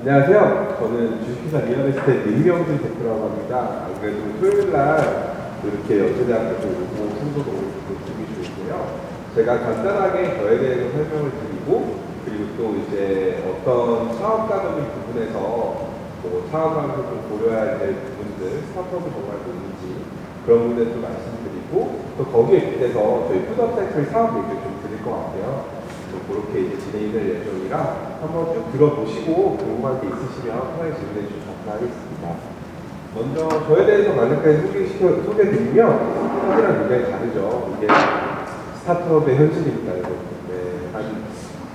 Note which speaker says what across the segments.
Speaker 1: 안녕하세요. 저는 주식회사 리얼에스테이트 임명준 대표라고 합니다. 안 그래도 토요일날 이렇게 연세대학교 공공성소도 준비 중이고요. 제가 간단하게 저에 대해서 설명을 드리고, 그리고 또 이제 어떤 사업가적인 부분에서 뭐 사업하면서 좀 고려해야 될 부분들, 스타트업이 정말 있는지 그런 부분에 좀 말씀드리고, 또 거기에 기대서 저희 푸드업사이클 사업 얘기를 좀 드릴 것 같아요. 그렇게 이제 진행이 될 예정이라 한번 쭉 들어보시고 궁금한 게 있으시면 편하게 질문해 주시면 감사하겠습니다. 먼저 저에 대해서 간략하게 소개드리면 사실은 굉장히 다르죠. 이게 스타트업의 현실입니다. 네, 한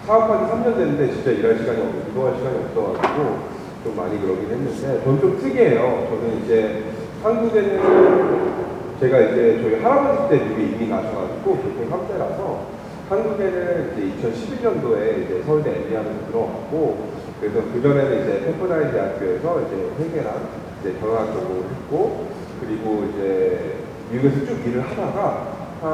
Speaker 1: 사업한 지 3년 됐는데 진짜 일할 시간이 없고 이동할 시간이 없어가지고 좀 많이 그러긴 했는데 저는 좀 특이해요. 저는 이제 한국에는 제가 이제 저희 할아버지 때 미국에 이민 가셔가지고 교통 3세라서 한국에는 이제 2011년도에 이제 서울대 MBA하면서 들어왔고, 그래서 그전에는 이제 페퍼다인 대학교에서 이제 회계랑 이제 경영학 전공을 했고, 그리고 이제 미국에서 쭉 일을 하다가 한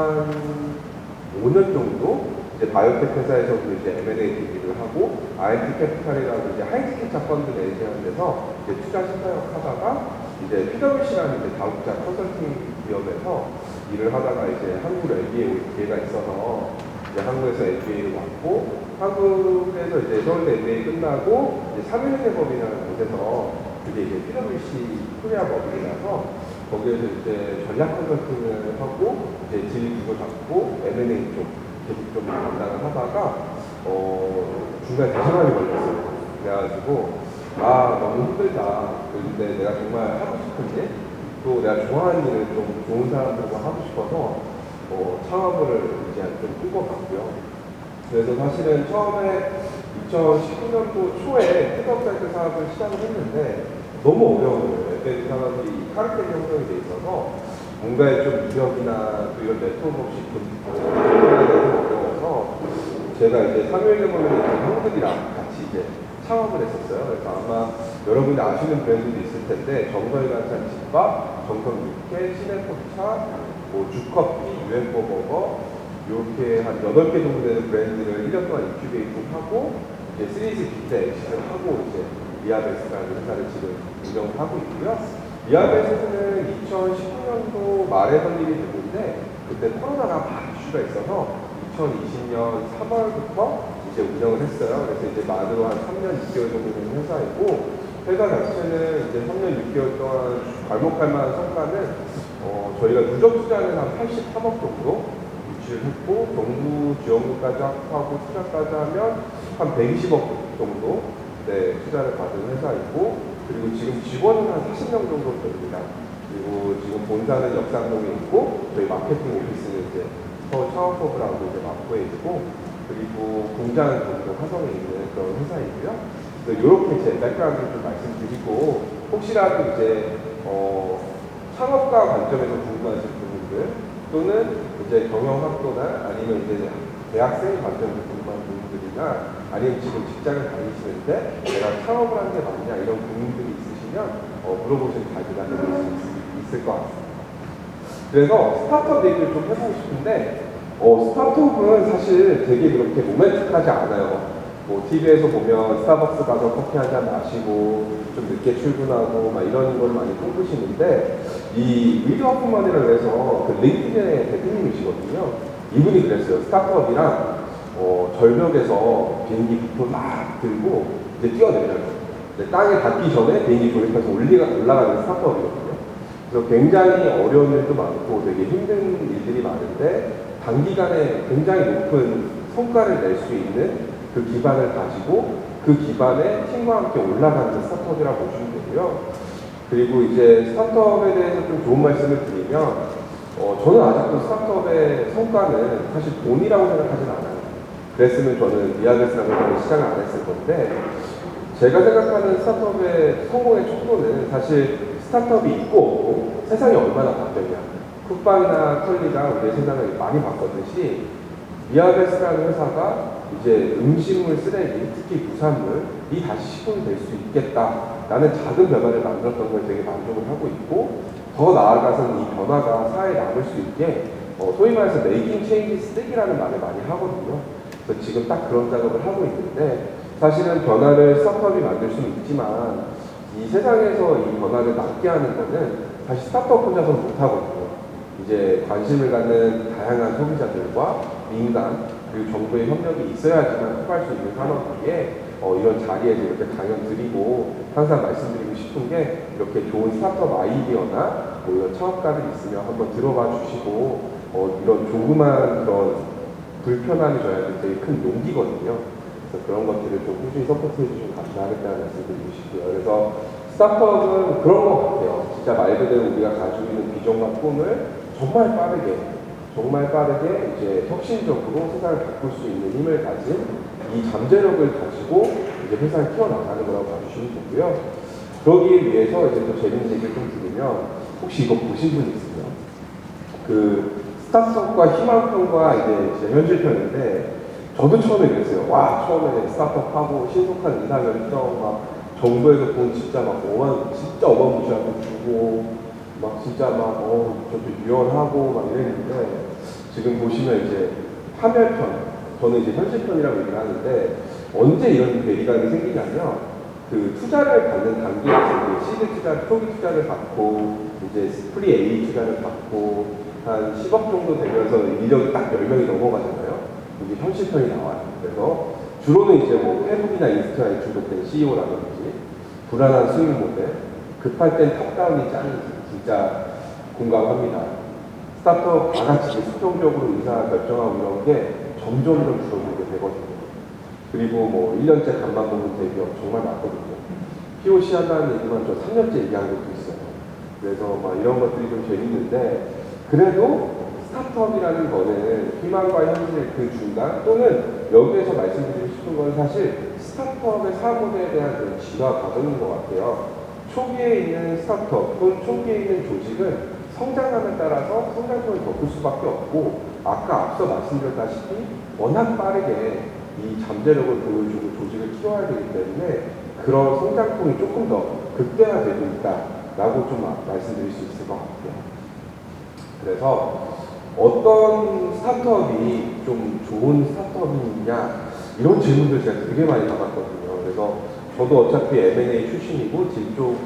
Speaker 1: 5년 정도 이제 바이오텍 회사에서도 이제 M&A 일을 하고, INT 캐피탈이라고 이제 하이스케차 펀드 매니지하는 데서 이제 투자 심사역 하다가 이제 PwC라는 이제 다국자 컨설팅 기업에서 일을 하다가 이제 한국으로 MBA 올 기회가 있어서 한국에서 MBA를 왔고, 한국에서 이제 서울대 MBA 끝나고 이제 삼일회계법이라는 곳에서 그게 이제 PwC 코리아 법인이라서 거기에서 이제 전략 컨설팅을 하고 이제 질 구조 잡고 M&A 쪽 계속 좀 담당을 하다가 중간에 대전환이 걸렸어요. 그래가지고 너무 힘들다. 근데 내가 정말 하고 싶은 일, 또 내가 좋아하는 일을 좀 좋은 사람들과 하고 싶어서 창업을 이제 좀 꾼 것 같고요. 그래서 사실은 처음에 2019년도 초에 푸드업사이클 사업을 시작을 했는데 너무 어려운 거예요. FA 산업이 카르텔 형성이 돼 있어서 뭔가에 좀 이력이나 또 이런 네트워크 없이 접근하기가 좀 어려워서 제가 이제 3일대보는 형들이랑 같이 이제 창업을 했었어요. 그래서 아마 여러분이 아시는 브랜드도 있을 텐데 정성이간찬 집밥, 정성육회, 시네포차, 뭐 주커피, 유엔버버거 이렇게 한 8개 정도 되는 브랜드를 1년 동안 인큐베이팅 하고 이제 시리즈 B때 엑시를 하고 이제 리아베스라는 회사를 지금 운영을 하고 있고요. 리아베스는 2019년도 말에 설립이 됐는데 그때 코로나가 막 이슈가 있어서 2020년 3월부터 이제 운영을 했어요. 그래서 이제 만으로 한 3년 6개월 정도 되는 회사이고, 회사 자체는 이제 3년 6개월 동안 괄목할 만한 성과는 저희가 누적 투자는 한 83억 정도 유치를 했고, 정부 지원금까지 합하고 투자까지 하면 한 120억 정도 투자를 받은 회사이고, 그리고 지금 직원은 한 40명 정도 됩니다. 그리고 지금 본사는 역삼동에 있고, 저희 마케팅 오피스는 이제 서울 창업허브라고 이제 마포에 있고, 그리고 공장은 경기도 화성에 있는 그런 회사이고요. 이렇게 제 백그라운드를 좀 말씀드리고, 혹시라도 이제 창업가 관점에서 궁금하신 부분들 또는 이제 경영학도나 아니면 이제 대학생 관점에서 궁금한 부분들이나 아니면 지금 직장을 다니시는데 내가 창업을 하는 게 맞냐 이런 고민들이 있으시면 물어보시면 잘 대답해 드릴 수 있을 것 같습니다. 그래서 스타트업 얘기를 좀 해보고 싶은데 스타트업은 사실 되게 그렇게 로맨틱하지 않아요. 뭐 TV에서 보면 스타벅스 가서 커피 한 잔 마시고 좀 늦게 출근하고 막 이런 걸 많이 꿈꾸시는데, 이 위드 허프만이라고 해서 그 링크드인의 대표님이시거든요. 이분이 그랬어요. 스타트업이랑 절벽에서 비행기 부품 막 들고 이제 뛰어내려요. 땅에 닿기 전에 비행기 조립해서 올라가는 스타트업이거든요. 그래서 굉장히 어려운 일도 많고 되게 힘든 일들이 많은데 단기간에 굉장히 높은 성과를 낼 수 있는 그 기반을 가지고 그 기반에 팀과 함께 올라가는 스타트업이라고 보시면 되고요. 그리고 이제 스타트업에 대해서 좀 좋은 말씀을 드리면 저는 아직도 스타트업의 성과는 사실 돈이라고 생각하진 않아요. 그랬으면 저는 리아베스라는 시작을 안 했을 건데, 제가 생각하는 스타트업의 성공의 촉도는 사실 스타트업이 있고 없고 세상이 얼마나 바뀌었냐. 쿡방이나 컬리가 우리의 세상을 많이 바꿨듯이 리아베스라는 회사가 이제 음식물 쓰레기, 특히 부산물이 다시 식품이 될 수 있겠다라는 작은 변화를 만들었던 걸 되게 만족을 하고 있고, 더 나아가서는 이 변화가 사회에 남을 수 있게 소위 말해서 메이킹 체인지 쓰기라는 말을 많이 하거든요. 그래서 지금 딱 그런 작업을 하고 있는데, 사실은 변화를 스타트업이 만들 수는 있지만 이 세상에서 이 변화를 막게 하는 거는 사실 스타트업 혼자서는 못하거든요. 이제 관심을 갖는 다양한 소비자들과 민간 그리고 정부의 협력이 있어야지만 통할 수 있는 산업이기에 이런 자리에서 이렇게 강연 드리고 항상 말씀드리고 싶은 게 이렇게 좋은 스타트업 아이디어나 뭐 이런 창업가들이 있으면 한번 들어봐 주시고 이런 조그만 그런 불편함이 저희한테 되게 큰 용기거든요. 그래서 그런 것들을 좀 꾸준히 서포트해 주시면 감사하겠다는 말씀 드리고 싶고요. 그래서 스타트업은 그런 것 같아요. 진짜 말 그대로 우리가 가지고 있는 비전과 꿈을 정말 빠르게 이제 혁신적으로 세상을 바꿀 수 있는 힘을 가진 이 잠재력을 가지고 이제 회사를 키워나가는 거라고 봐주시면 되고요. 그러기 위해서 이제 또 재밌는 얘기를 좀 드리면 혹시 이거 보신 분 있으세요? 그 스타트업과 희망편과 이제 현실편인데 저도 처음에 그랬어요. 와, 처음에 스타트업 하고 신속한 인사결정 막 정부에서 돈 진짜 막 진짜 어마무시하고 주고 막 진짜 막 저도 유연하고 막 이랬는데 지금 보시면 이제 파멸편, 저는 이제 현실편이라고 얘기를 하는데 언제 이런 괴리감이 생기냐면 그 투자를 받는 단계에서 시드 투자, 초기 투자를 받고 이제 프리 A 투자를 받고 한 10억 정도 되면서 인력이 딱 10명이 넘어가잖아요. 이게 현실편이 나와요. 그래서 주로는 이제 뭐 페북이나 인스타에 중독된 CEO라든지 불안한 수익 모델, 급할 땐 탑다운이 짱이지. 진짜 공감합니다. 스타트업 다 같이 수평적으로 의사 결정하고 이런 게 점점 줄어들게 되거든요. 그리고 뭐 1년째 간만 보는 대기업 정말 많거든요. POC 한다는 얘기만 저 3년째 얘기한 것도 있어요. 그래서 막 이런 것들이 좀 재밌는데 그래도 스타트업이라는 거는 희망과 현실 그 중간 또는 여기에서 말씀드리고 싶은 건 사실 스타트업의 사고에 대한 그런 진화 과정인 것 같아요. 초기에 있는 스타트업 또는 초기에 있는 조직은 성장함에 따라서 성장성을 더 클 수밖에 없고 아까 앞서 말씀드렸다시피 워낙 빠르게 이 잠재력을 보여주고 조직을 키워야 되기 때문에 그런 성장통이 조금 더 극대화되고 있다라고 좀 말씀드릴 수 있을 것 같아요. 그래서 어떤 스타트업이 좀 좋은 스타트업이냐 이런 질문들 제가 되게 많이 받았거든요. 그래서 저도 어차피 M&A 출신이고 딜쪽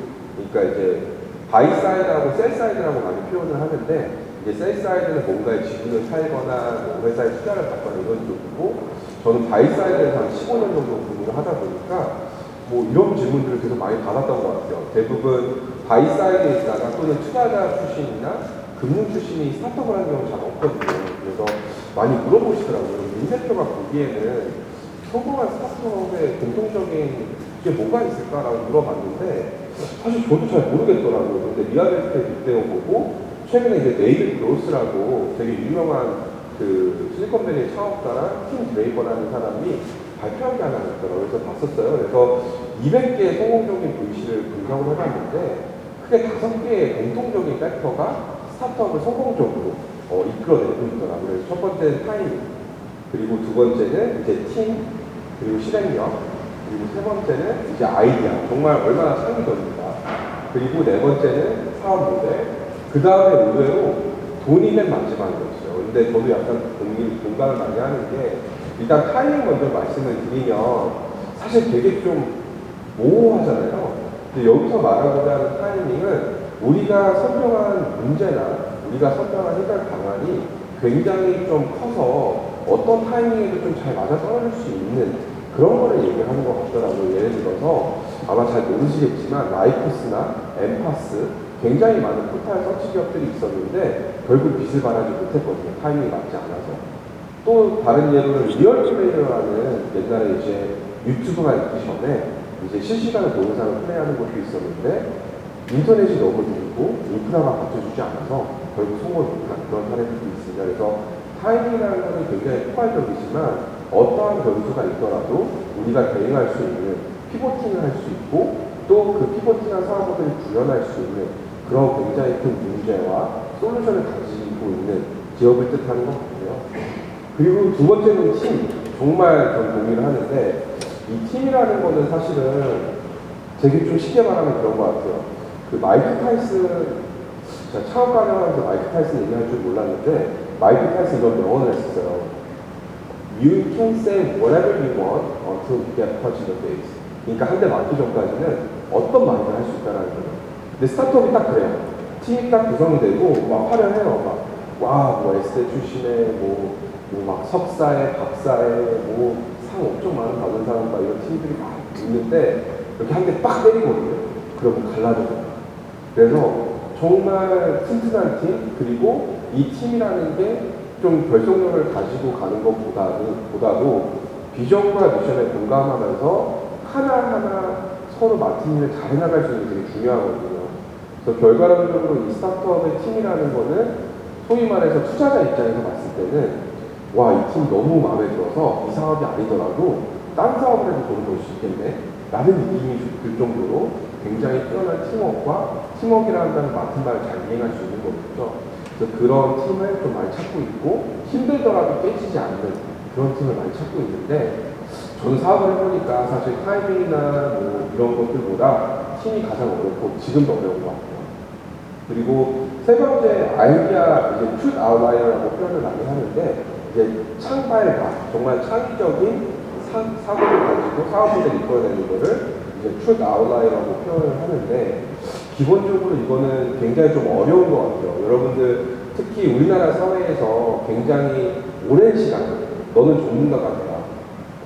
Speaker 1: 그러니까 이제 바이사이드하고 셀사이드라고 많이 표현을 하는데 이제 셀사이드는 뭔가의 지분을 팔거나 뭐 회사에 투자를 받거나 이런 쪽이고 저는 바이사이드에서 한 15년 정도 근무를 하다 보니까 뭐 이런 질문들을 계속 많이 받았던 것 같아요. 대부분 바이사이드에 있다가 또는 투자자 출신이나 금융 출신이 스타트업을 하는 경우는 잘 없거든요. 그래서 많이 물어보시더라고요. 민 대표가 보기에는 성공한 스타트업의 공통적인 게 뭐가 있을까라고 물어봤는데 사실 저도 잘 모르겠더라고요. 근데 리얼에스테이트 빅데오 보고 최근에 이제 네이비 그로스라고 되게 유명한 그 실리콘밸리 창업가랑 팀 드레이버라는 사람이 발표한 게 하나 있더라고요. 그래서 봤었어요. 그래서 200개의 성공적인 VC를 분석을 해봤는데 크게 5개의 공통적인 팩터가 스타트업을 성공적으로 이끌어내고 있더라고요. 그래서 첫 번째는 타이밍, 그리고 두 번째는 이제 팀, 그리고 실행력, 그리고 세 번째는 이제 아이디어, 정말 얼마나 창의적인가. 그리고 네 번째는 사업 모델, 그 다음에 의외로 돈이 맨 마지막이었어요. 근데 저도 약간 공감을 많이 하는 게 일단 타이밍 먼저 말씀을 드리면 사실 되게 좀 모호하잖아요. 근데 여기서 말하고자 하는 타이밍은 우리가 설명한 문제나 우리가 설명한 해결 방안이 굉장히 좀 커서 어떤 타이밍에도 좀 잘 맞아 떨어질 수 있는 그런 거를 얘기하는 것 같더라고요. 예를 들어서 아마 잘 모르시겠지만 라이코스나 엠파스 굉장히 많은 포탈 서치 기업들이 있었는데 결국 빚을 바라지 못했거든요. 타이밍이 맞지 않아서. 또 다른 예로는 리얼플레이어라는 옛날에 이제 유튜브가 있기 전에 이제 실시간으로 동영상을 플레이하는 것도 있었는데 인터넷이 너무 느리고 인프라가 받쳐주지 않아서 결국 성공을 못한 그런 사례들도 있습니다. 그래서 타이밍이라는 것은 굉장히 포괄적이지만 어떠한 변수가 있더라도 우리가 대응할 수 있는 피보팅을 할 수 있고 또 그 피보팅한 사업들을 구현할 수 있는 그런 굉장히 큰 문제와 솔루션을 가지고 있는 기업을 뜻하는 것 같고요. 그리고 두 번째는 팀. 정말 전 동의를 하는데 이 팀이라는 거는 사실은 되게 좀 쉽게 말하면 그런 것 같아요. 그 마이크 타이슨, 제가 창업가를 하면서 마이크 타이슨 얘기할 줄 몰랐는데 마이크 타이슨 이런 명언을 했었어요. You can say whatever you want until you get punched in the face. 그러니까 한 대 맞기 전까지는 어떤 말이든 할 수 있다는 거예요. 근데 스타트업이 딱 그래요. 팀이 딱 구성이 되고 막 화려해요. 막 와, 뭐 에스테 출신에 뭐 막 석사에 박사에 뭐 상 엄청 많은 받은 사람 막 이런 팀들이 막 있는데 이렇게 한 대 빡 때리거든요. 그러면 갈라져요. 그래서 정말 튼튼한 팀 그리고 이 팀이라는 게 좀 결속력을 가지고 가는 것보다도 비전과 미션에 공감하면서 하나하나 서로 맡은 일을 잘 해나갈 수 있는 게 되게 중요하거든요. 그래서 결과론적으로 이 스타트업의 팀이라는 거는 소위 말해서 투자자 입장에서 봤을 때는 와, 이 팀 너무 마음에 들어서 이 사업이 아니더라도 다른 사업을 해도 돈을 벌 수 있겠네 라는 느낌이 들 정도로 굉장히 뛰어난 팀워크라는 다는 맡은 바를 잘 이행할 수 있는 거겠죠. 그래서 그런 팀을 좀 많이 찾고 있고 힘들더라도 깨지지 않는 그런 팀을 많이 찾고 있는데 저는 사업을 해보니까 사실 타이밍이나 뭐 이런 것들보다 팀이 가장 어렵고 지금도 어려운 것 같아요. 그리고 세 번째 아이디어 이제 truth outlier라고 표현을 많이 하는데 이제 창발과 정말 창의적인 사고를 가지고 사업을 이끌어내는 거를 이제 truth outlier라고 표현을 하는데 기본적으로 이거는 굉장히 좀 어려운 것 같아요. 여러분들 특히 우리나라 사회에서 굉장히 오랜 시간 너는 전문가가 돼라.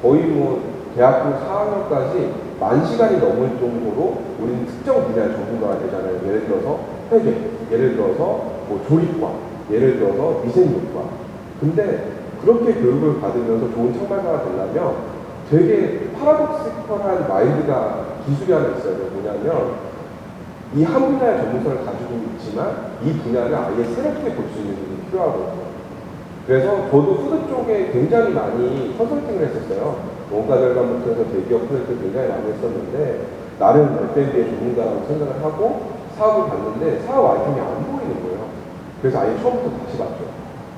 Speaker 1: 거의 뭐 대학교 4학년까지 10,000시간이 넘을 정도로 우리는 특정 분야의 전문가가 되잖아요. 예를 들어서 회계, 예를 들어서 뭐 조리과, 예를 들어서 미생물과. 근데 그렇게 교육을 받으면서 좋은 창발가가 되려면 되게 파라독시컬한 마인드가 기술이 하나 있어요. 뭐냐면 이 한 분야의 전문성을 가지고 있지만 이 분야를 아예 새롭게 볼 수 있는 분이 필요하거든요. 그래서 저도 푸드 쪽에 굉장히 많이 컨설팅을 했었어요. 원가 절감부터 해서 대기업 프로젝트 굉장히 많이 했었는데 나름 F&B의 전문가라고 생각을 하고 사업을 봤는데 사업 아이템이 안 보이는 거예요. 그래서 아예 처음부터 다시 봤죠.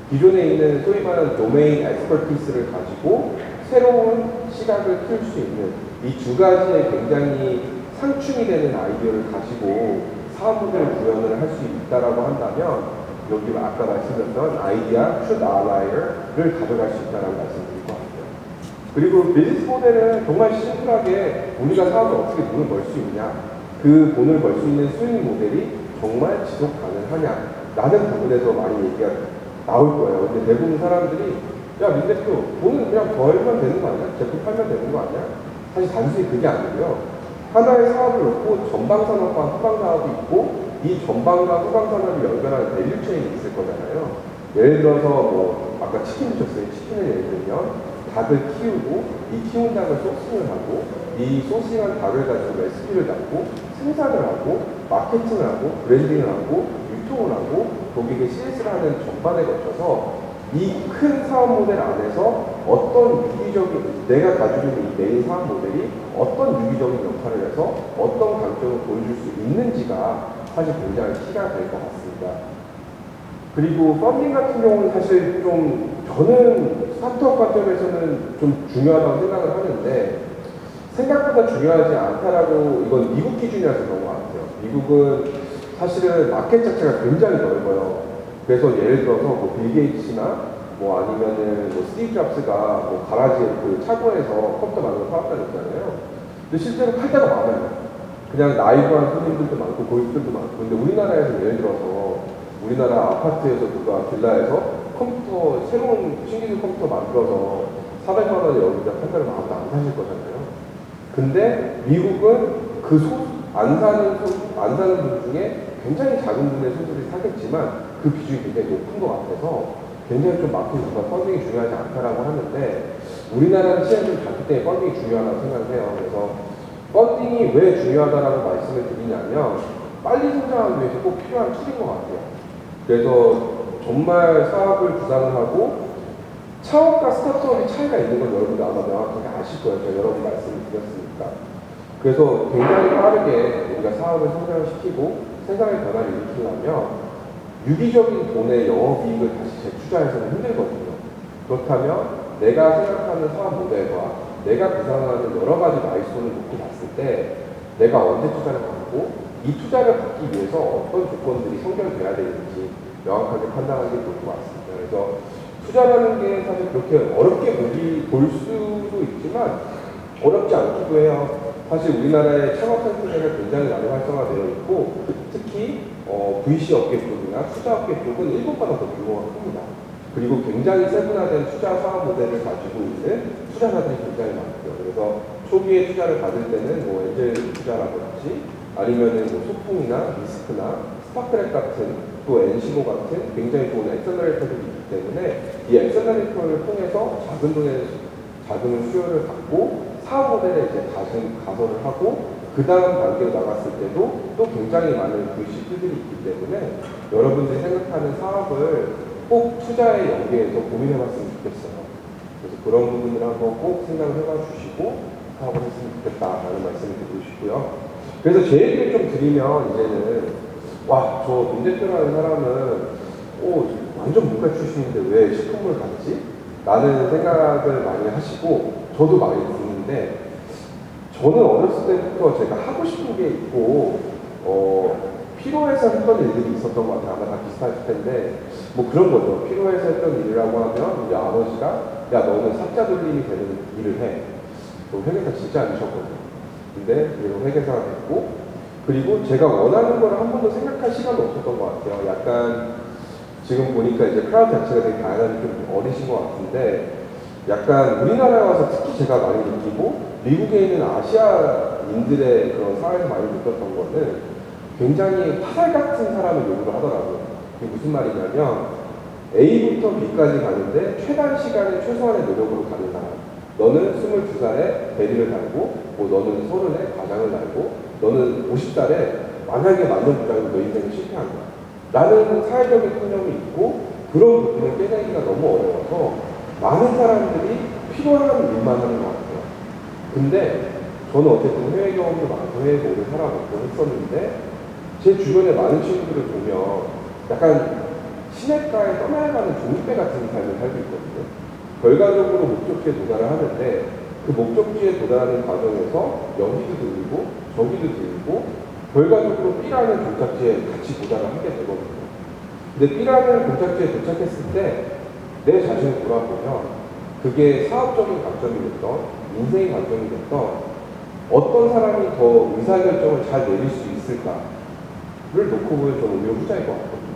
Speaker 1: 기존에 있는 소위 말하는 도메인 엑스퍼티스를 가지고 새로운 시각을 키울 수 있는 이 두 가지의 굉장히 상충이 되는 아이디어를 가지고 사업 모델을 구현을 할 수 있다라고 한다면 여기 아까 말씀드렸던 아이디어 truth outlier를 가져갈 수 있다라고 말씀드릴 것 같아요. 그리고 비즈니스 모델은 정말 심플하게 우리가 사업을 어떻게 돈을 벌 수 있냐, 그 돈을 벌 수 있는 수익 모델이 정말 지속 가능하냐라는 부분에서 많이 얘기가 나올 거예요. 근데 대부분 사람들이 야, 민 대표 돈은 그냥 벌면 되는 거 아니야? 제품 팔면 되는 거 아니야? 사실 단순히 그게 아니고요. 하나의 사업을 놓고 전방산업과 후방산업이 있고 이 전방과 후방산업이 연결하는 밸류체인이 있을 거잖아요. 예를 들어서 뭐 아까 치킨 드셨어요. 치킨을 예를 들면 닭을 키우고 이 키운 닭을 소싱을 하고 이 소싱한 닭을 가지고 레시피를 잡고 생산을 하고 마케팅을 하고 브랜딩을 하고 유통을 하고 고객의 CS를 하는 전반에 거쳐서 이 큰 사업 모델 안에서 어떤 유기적인 내가 가지고 있는 이 메인 사업 모델이 어떤 유기적인 역할을 해서 어떤 강점을 보여줄 수 있는지가 사실 굉장히 키가 될 것 같습니다. 그리고 펀딩 같은 경우는 사실 좀 저는 스타트업 관점에서는 좀 중요하다고 생각을 하는데 생각보다 중요하지 않다라고 이건 미국 기준이라서 그런 것 같아요. 미국은 사실은 마켓 자체가 굉장히 넓어요. 그래서 예를 들어서 뭐 빌 게이츠나 뭐 아니면은 뭐 스티브 잡스가 뭐 가라지 그 차고에서 컴퓨터 만들어 팔았다고 했잖아요. 근데 실제로 팔 때가 많아요. 그냥 나이브한 손님들도 많고 고객들도 많고. 근데 우리나라에서 예를 들어서 우리나라 아파트에서 누가 빌라에서 컴퓨터 새로운 신기술 컴퓨터 만들어서 400만 원에 여기다 판다면 아무도 안 사실 거잖아요. 근데 미국은 안 사는 분 중에 굉장히 작은 분의 소수들이 사겠지만 그 비중이 굉장히 높은 것 같아서 굉장히 좀 마케팅과 펀딩이 중요하지 않다라고 하는데 우리나라는 시장이 좀 작기 때문에 펀딩이 중요하다고 생각을 해요. 그래서 펀딩이 왜 중요하다라고 말씀을 드리냐면 빨리 성장하기 위해서 꼭 필요한 툴인 것 같아요. 그래서 정말 사업을 구상을 하고 창업과 스타트업의 차이가 있는 걸 여러분들 아마 명확하게 아실 거예요. 제가 여러 번 말씀을 드렸으니까. 그래서 굉장히 빠르게 우리가 사업을 성장을 시키고 세상의 변화를 일으키려면 유기적인 돈의 영업이익을 다시 재투자해서는 힘들거든요. 그렇다면 내가 생각하는 사업 모델과 내가 구상하는 여러 가지 마일스톤을 놓고 봤을 때 내가 언제 투자를 받고 이 투자를 받기 위해서 어떤 조건들이 성결돼야 되는지 명확하게 판단하는 게 좋을 것 같습니다. 그래서 투자라는 게 사실 그렇게 어렵게 볼 수도 있지만 어렵지 않기도 해요. 사실 우리나라의 창업 센터가 굉장히 많이 활성화되어 있고 특히 VC 업계 쪽이나 투자 업계 쪽은 일본보다 더 규모가 큽니다. 그리고 굉장히 세분화된 투자 사업 모델을 가지고 있는 투자자들이 굉장히 많고요. 그래서 초기에 투자를 받을 때는 뭐 엔젤 투자라든지 아니면은 뭐 소풍이나 리스크나 스파크랩 같은 또 엔시모 같은 굉장히 좋은 엑셀러레이터들이 있기 때문에 이 엑셀러레이터를 통해서 작은 돈의 자금을 수요를 받고 사업 모델에 이제 가설을 하고 그 다음 단계로 나갔을 때도 또 굉장히 많은 VC들이 있기 때문에 여러분들이 생각하는 사업을 꼭 투자에 연계해서 고민해 봤으면 좋겠어요. 그래서 그런 부분을 한번 꼭 생각을 해봐 주시고 사업을 했으면 좋겠다라는 말씀을 드리고 싶고요. 그래서 제 얘기를 좀 드리면 이제는 저 민대표라는 사람은 완전 문과 출신인데 왜 식품을 갔지? 라는 생각을 많이 하시고 저도 많이 듣는데 저는 어렸을 때부터 제가 하고 싶은 게 있고 필요해서 했던 일들이 있었던 것 같아요. 아마 다 비슷하실 텐데 뭐 그런 거죠. 필요해서 했던 일이라고 하면 우리 아버지가 야 너는 삭자 돌림이 되는 일을 해. 회계사 진짜 안 주셨거든요. 근데 그리고 회계사가 됐고 그리고 제가 원하는 걸 한 번도 생각할 시간이 없었던 것 같아요. 약간 지금 보니까 이제 크라우드 자체가 되게 다양하게 좀 어리신 것 같은데 약간 우리나라에 와서 특히 제가 많이 느끼고 미국에 있는 아시아인들의 그런 사회에서 많이 느꼈던 거는 굉장히 화살 같은 사람을 요구를 하더라고요. 그게 무슨 말이냐면 A부터 B까지 가는데 최단 시간에 최소한의 노력으로 가는 사람. 너는 22살에 대리를 달고 너는 30에 과장을 달고 너는 50살에 만약에 맞는 부장으로 너 인생이 실패한 거야. 라는 사회적인 통념이 있고 그런 부분을 깨내기가 너무 어려워서 많은 사람들이 필요한 일만 하는 것 같아요. 근데 저는 어쨌든 해외 경험도 많고 해외에서 오래 살아봤고 했었는데 제 주변에 많은 친구들을 보면 약간 시냇가에 떠나가는 종이배 같은 삶을 살고 있거든요. 결과적으로 목적지에 도달을 하는데 그 목적지에 도달하는 과정에서 여기도 들리고 저기도 들리고 결과적으로 B라는 종착지에 같이 도달을 하게 되거든요. 근데 B라는 종착지에 도착했을 때 내 자신을 돌아보면 그게 사업적인 관점이 됐던 인생의 관점이 됐던 어떤 사람이 더 의사결정을 잘 내릴 수 있을까를 놓고 보면 저는 오히려 후자일 것 같거든요.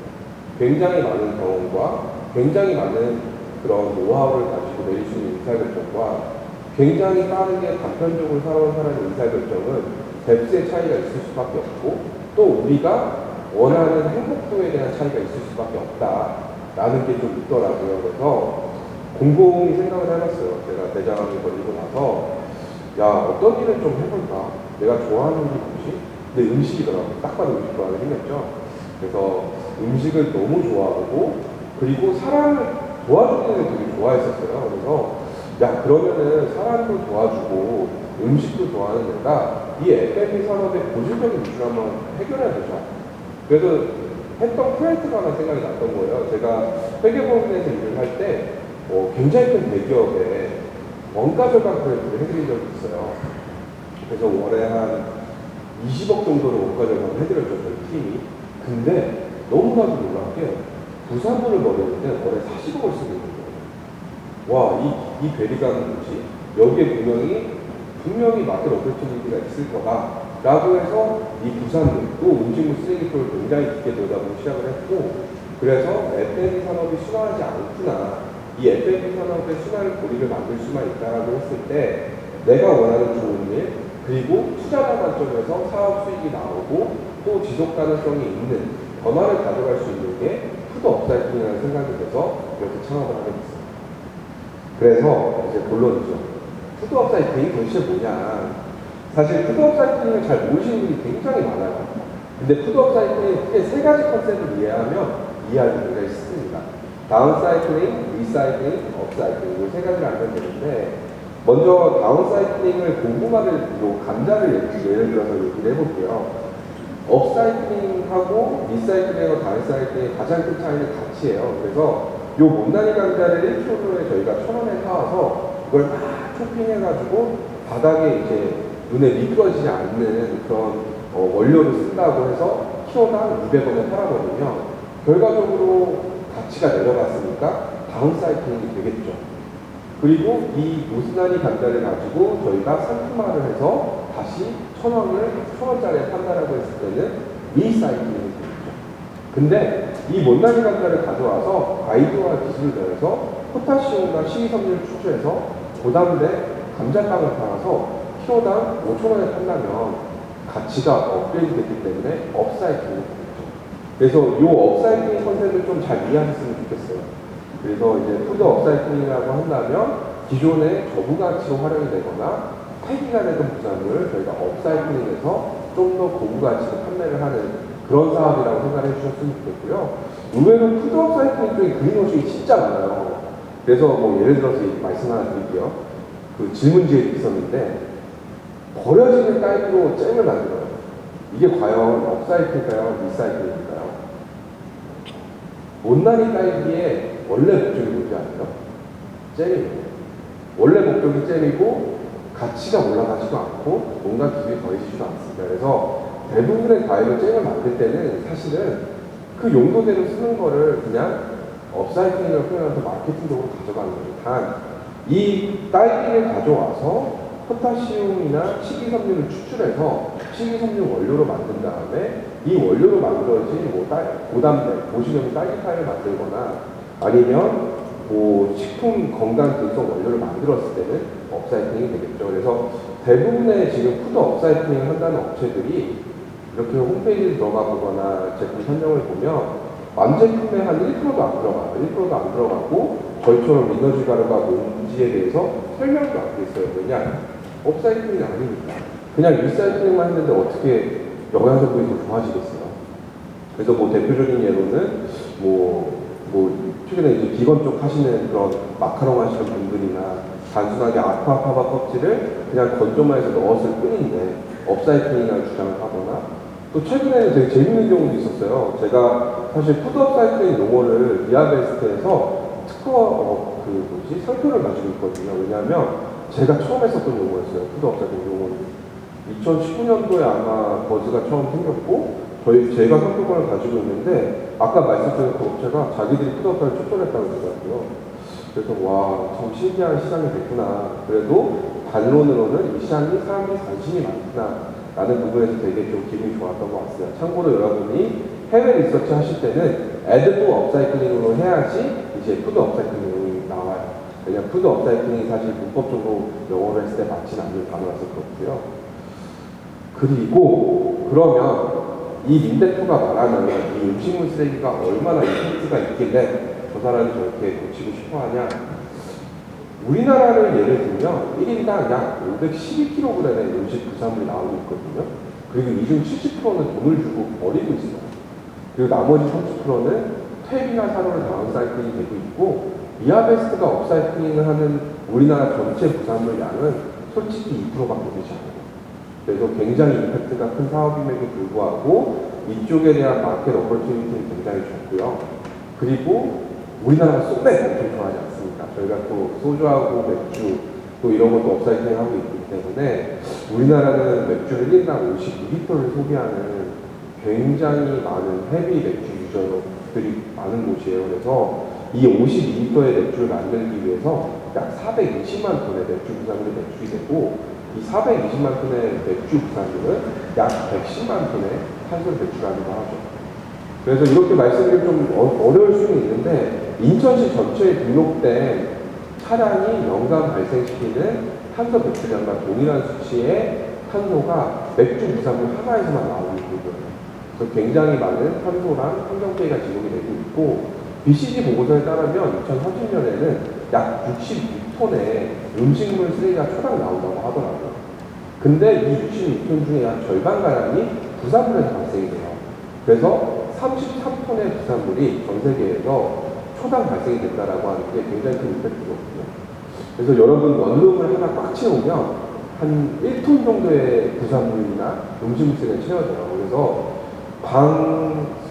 Speaker 1: 굉장히 많은 경험과 굉장히 많은 그런 노하우를 가지고 내릴 수 있는 의사결정과 굉장히 빠르게 단편적으로 살아온 사람의 의사결정은 뎁스의 차이가 있을 수밖에 없고 또 우리가 원하는 행복도에 대한 차이가 있을 수밖에 없다라는 게 좀 있더라고요. 그래서 곰곰이 생각을 해봤어요. 제가 대장암에 걸리고 나서 어떤 일을 좀 해볼까? 내가 좋아하는 일이 뭐지? 근데 음식이더라고요. 딱 봐도 음식 좋아하는 생겼죠. 그래서 음식을 너무 좋아하고 그리고 사람을 도와주는 걸 되게 좋아했었어요. 그래서 그러면은 사람도 도와주고 음식도 좋아하는 내가 이 F&B 산업의 고질적인 이슈를 한번 해결해야 되죠. 그래서 했던 프로젝트가 하나 생각이 났던 거예요. 제가 회계법인에서 일을 할 때 굉장히 큰 대기업에 원가 절감 프로젝트를 해드린 적이 있어요. 그래서 월에 한 20억 정도로 원가 절감을 해드렸죠, 저희 팀이. 근데 너무나도 놀란 게 부산분을 벌였는데 월에 40억을 쓰고 있는 거예요. 이 괴리감은 뭐지? 여기에 분명히 마켓 오퍼튜니티가 있을 거다. 라고 해서 이 부산분, 또 음식물 쓰레기 쪽을 굉장히 깊게 들여다보고 시작을 했고 그래서 F&B 산업이 순화하지 않구나. 이 F&B 산업의 순환 고리를 만들 수만 있다라고 했을 때 내가 원하는 좋은 일 그리고 투자자 관점에서 사업 수익이 나오고 또 지속 가능성이 있는 변화를 가져갈 수 있는 게 푸드 업사이클이라는 생각이 돼서 이렇게 창업을 하게 됐어요. 그래서 이제 본론이죠. 푸드 업사이클이 도대체 뭐냐. 사실 푸드 업사이클을 잘 모르시는 분이 굉장히 많아요. 근데 푸드 업사이클이 크게 세 가지 컨셉을 이해하기 굉장히 쉽습니다. 다운사이클링, 리사이클링, 업사이클링 이 세 가지를 알면 되는데 먼저 다운사이클링을 감자를 예를 들어서 얘기를 해볼게요. 업사이클링하고 리사이클링하고 다운사이클링의 가장 큰 차이는 가치예요. 그래서 요 못난이 감자를 1kg에 저희가 1,000원에 사와서 그걸 막 쇼핑해가지고 바닥에 이제 눈에 미끄러지지 않는 그런 원료를 쓴다고 해서 키로당 200원에 팔아버리면 결과적으로 가치가 내려갔으니까 다운사이클링이 되겠죠. 그리고 이 모스나리 감자를 가지고 저희가 상품화를 해서 다시 1,000원짜리에 판다라고 했을 때는 리사이클링이 되겠죠. 근데 이 못난이 감자를 가져와서 가이드와 기술을 더해서 포타시움과 식이섬유를 추출해서 고단대 감자빵을 팔아서 키로당 5,000원에 판다면 가치가 업그레이드 됐기 때문에 업사이클링이 되겠죠. 그래서 이 업사이클링 컨셉을 좀 잘 이해하셨으면 좋겠어요. 그래서 이제 푸드 업사이클링이라고 한다면 기존의 저부가치로 활용이 되거나 폐기가 되던 부산물을 저희가 업사이클링해서 좀 더 고부가치로 판매를 하는 그런 사업이라고 생각해 주셨으면 좋겠고요. 의외로 푸드 업사이클링 쪽에 그린워싱이 진짜 많아요. 그래서 뭐 예를 들어서 말씀 하나 드릴게요. 그 질문지에 있었는데 버려지는 딸기로 잼을 만들어요. 이게 과연 업사이클인가요? 리사이클인가요? 못난이 딸기의 원래 목적이 뭔지 아세요? 잼이에요. 원래 목적이 잼이고 가치가 올라가지도 않고 뭔가 기술이 더해지지도 않습니다. 그래서 대부분의 과일로 잼을 만들 때는 사실은 그 용도대로 쓰는 거를 그냥 업사이클링을 표현해서 마케팅적으로 가져가는 거예요. 단 이 딸기를 가져와서 포타시움이나 식이섬유를 추출해서 식이섬유 원료로 만든 다음에 이 원료로 만들어진 뭐 고단백, 고시염 딸기파이를 만들거나 아니면 뭐 식품 건강 근성 원료를 만들었을 때는 업사이클링이 되겠죠. 그래서 대부분의 지금 푸드 업사이클링을 한다는 업체들이 이렇게 홈페이지에 들어가 보거나 제품 설명을 보면 완제품에 한 1%도 안 들어가요. 1%도 안 들어가고 저희처럼 리너지 가루가 뭔지에 대해서 설명도 안 돼 있어요. 왜냐? 업사이클링이 아니니까. 그냥 리사이클링만 했는데 어떻게 영양성분이 더 좋아지겠어요? 그래서 뭐 대표적인 예로는 최근에 이제 비건 쪽 하시는 그런 마카롱 하시는 분들이나 단순하게 아쿠아파바 껍질을 그냥 건조만 해서 넣었을 뿐인데 업사이클링이라는 주장을 하거나 또 최근에는 되게 재밌는 경우도 있었어요. 제가 사실 푸드 업사이클링 용어를 리아베스트에서 상표를 가지고 있거든요. 왜냐하면 제가 처음 했었던 용어였어요. 푸드 업사이클링 용어는. 2019년도에 아마 버즈가 처음 생겼고 제가 상표권을 가지고 있는데 아까 말씀드린 그 업체가 자기들이 푸드 업사이클링 추천했다고 그러더라고요. 그래서 와, 참 신기한 시장이 됐구나. 그래도 반론으로는 이 시장이 사람들이 관심이 많구나 라는 부분에서 되게 좀 기분이 좋았던 것 같습니다. 참고로 여러분이 해외 리서치 하실 때는 애드도 업사이클링으로 해야지 이제 푸드 업사이클링이 나와요. 왜냐면 푸드 업사이클링이 사실 문법적으로 영어로 했을 때 맞지는 않는 단어라서 그렇고요. 그리고 그러면 이 민 대표가 말하는 이 음식물 쓰레기가 얼마나 임팩트가 있길래 저 사람이 저렇게 고치고 싶어 하냐. 우리나라를 예를 들면 1인당 약 512kg의 음식 부산물이 나오고 있거든요. 그리고 이 중 70%는 돈을 주고 버리고 있어요. 그리고 나머지 30%는 퇴비나 산호를 다운사이클링이 되고 있고 리아베스트가 업사이클링을 하는 우리나라 전체 부산물 양은 솔직히 2%밖에 되지 않아요. 그래서 굉장히 임팩트가 큰 사업임에도 불구하고 이쪽에 대한 마켓 어퍼튜니티는 굉장히 좋고요. 그리고 우리나라가 소맥 엄청 좋아하지 않습니까? 저희가 또 소주하고 맥주 또 이런 것도 업사이클링하고 있기 때문에 우리나라는 맥주를 1인당 52리터를 소비하는 굉장히 많은 헤비 맥주 유저들이 많은 곳이에요. 그래서 이 52리터의 맥주를 만들기 위해서 약 420만 톤의 맥주 부산물이 배출이 되고 이 420만 톤의 맥주 부산물은 약 110만 톤의 탄소를 배출하기도 하죠. 그래서 이렇게 말씀드리면 좀 어려울 수는 있는데 인천시 전체에 등록된 차량이 연간 발생시키는 탄소 배출량과 동일한 수치의 탄소가 맥주 부산물 하나에서만 나오고 있거든요. 그래서 굉장히 많은 탄소랑 환경피해가 지속이 되고 있고 BCG 보고서에 따르면 2030년에는 약 66톤의 음식물 쓰레기가 초당 나온다고 하더라고요. 근데 이 66톤 중에 약 절반가량이 부산물에서 발생이 돼요. 그래서 33톤의 부산물이 전 세계에서 초당 발생이 된다라고 하는 게 굉장히 큰 임팩트거든요. 그래서 여러분 원룸을 하나 꽉 채우면 한 1톤 정도의 부산물이나 음식물 쓰레기가 채워져요. 그래서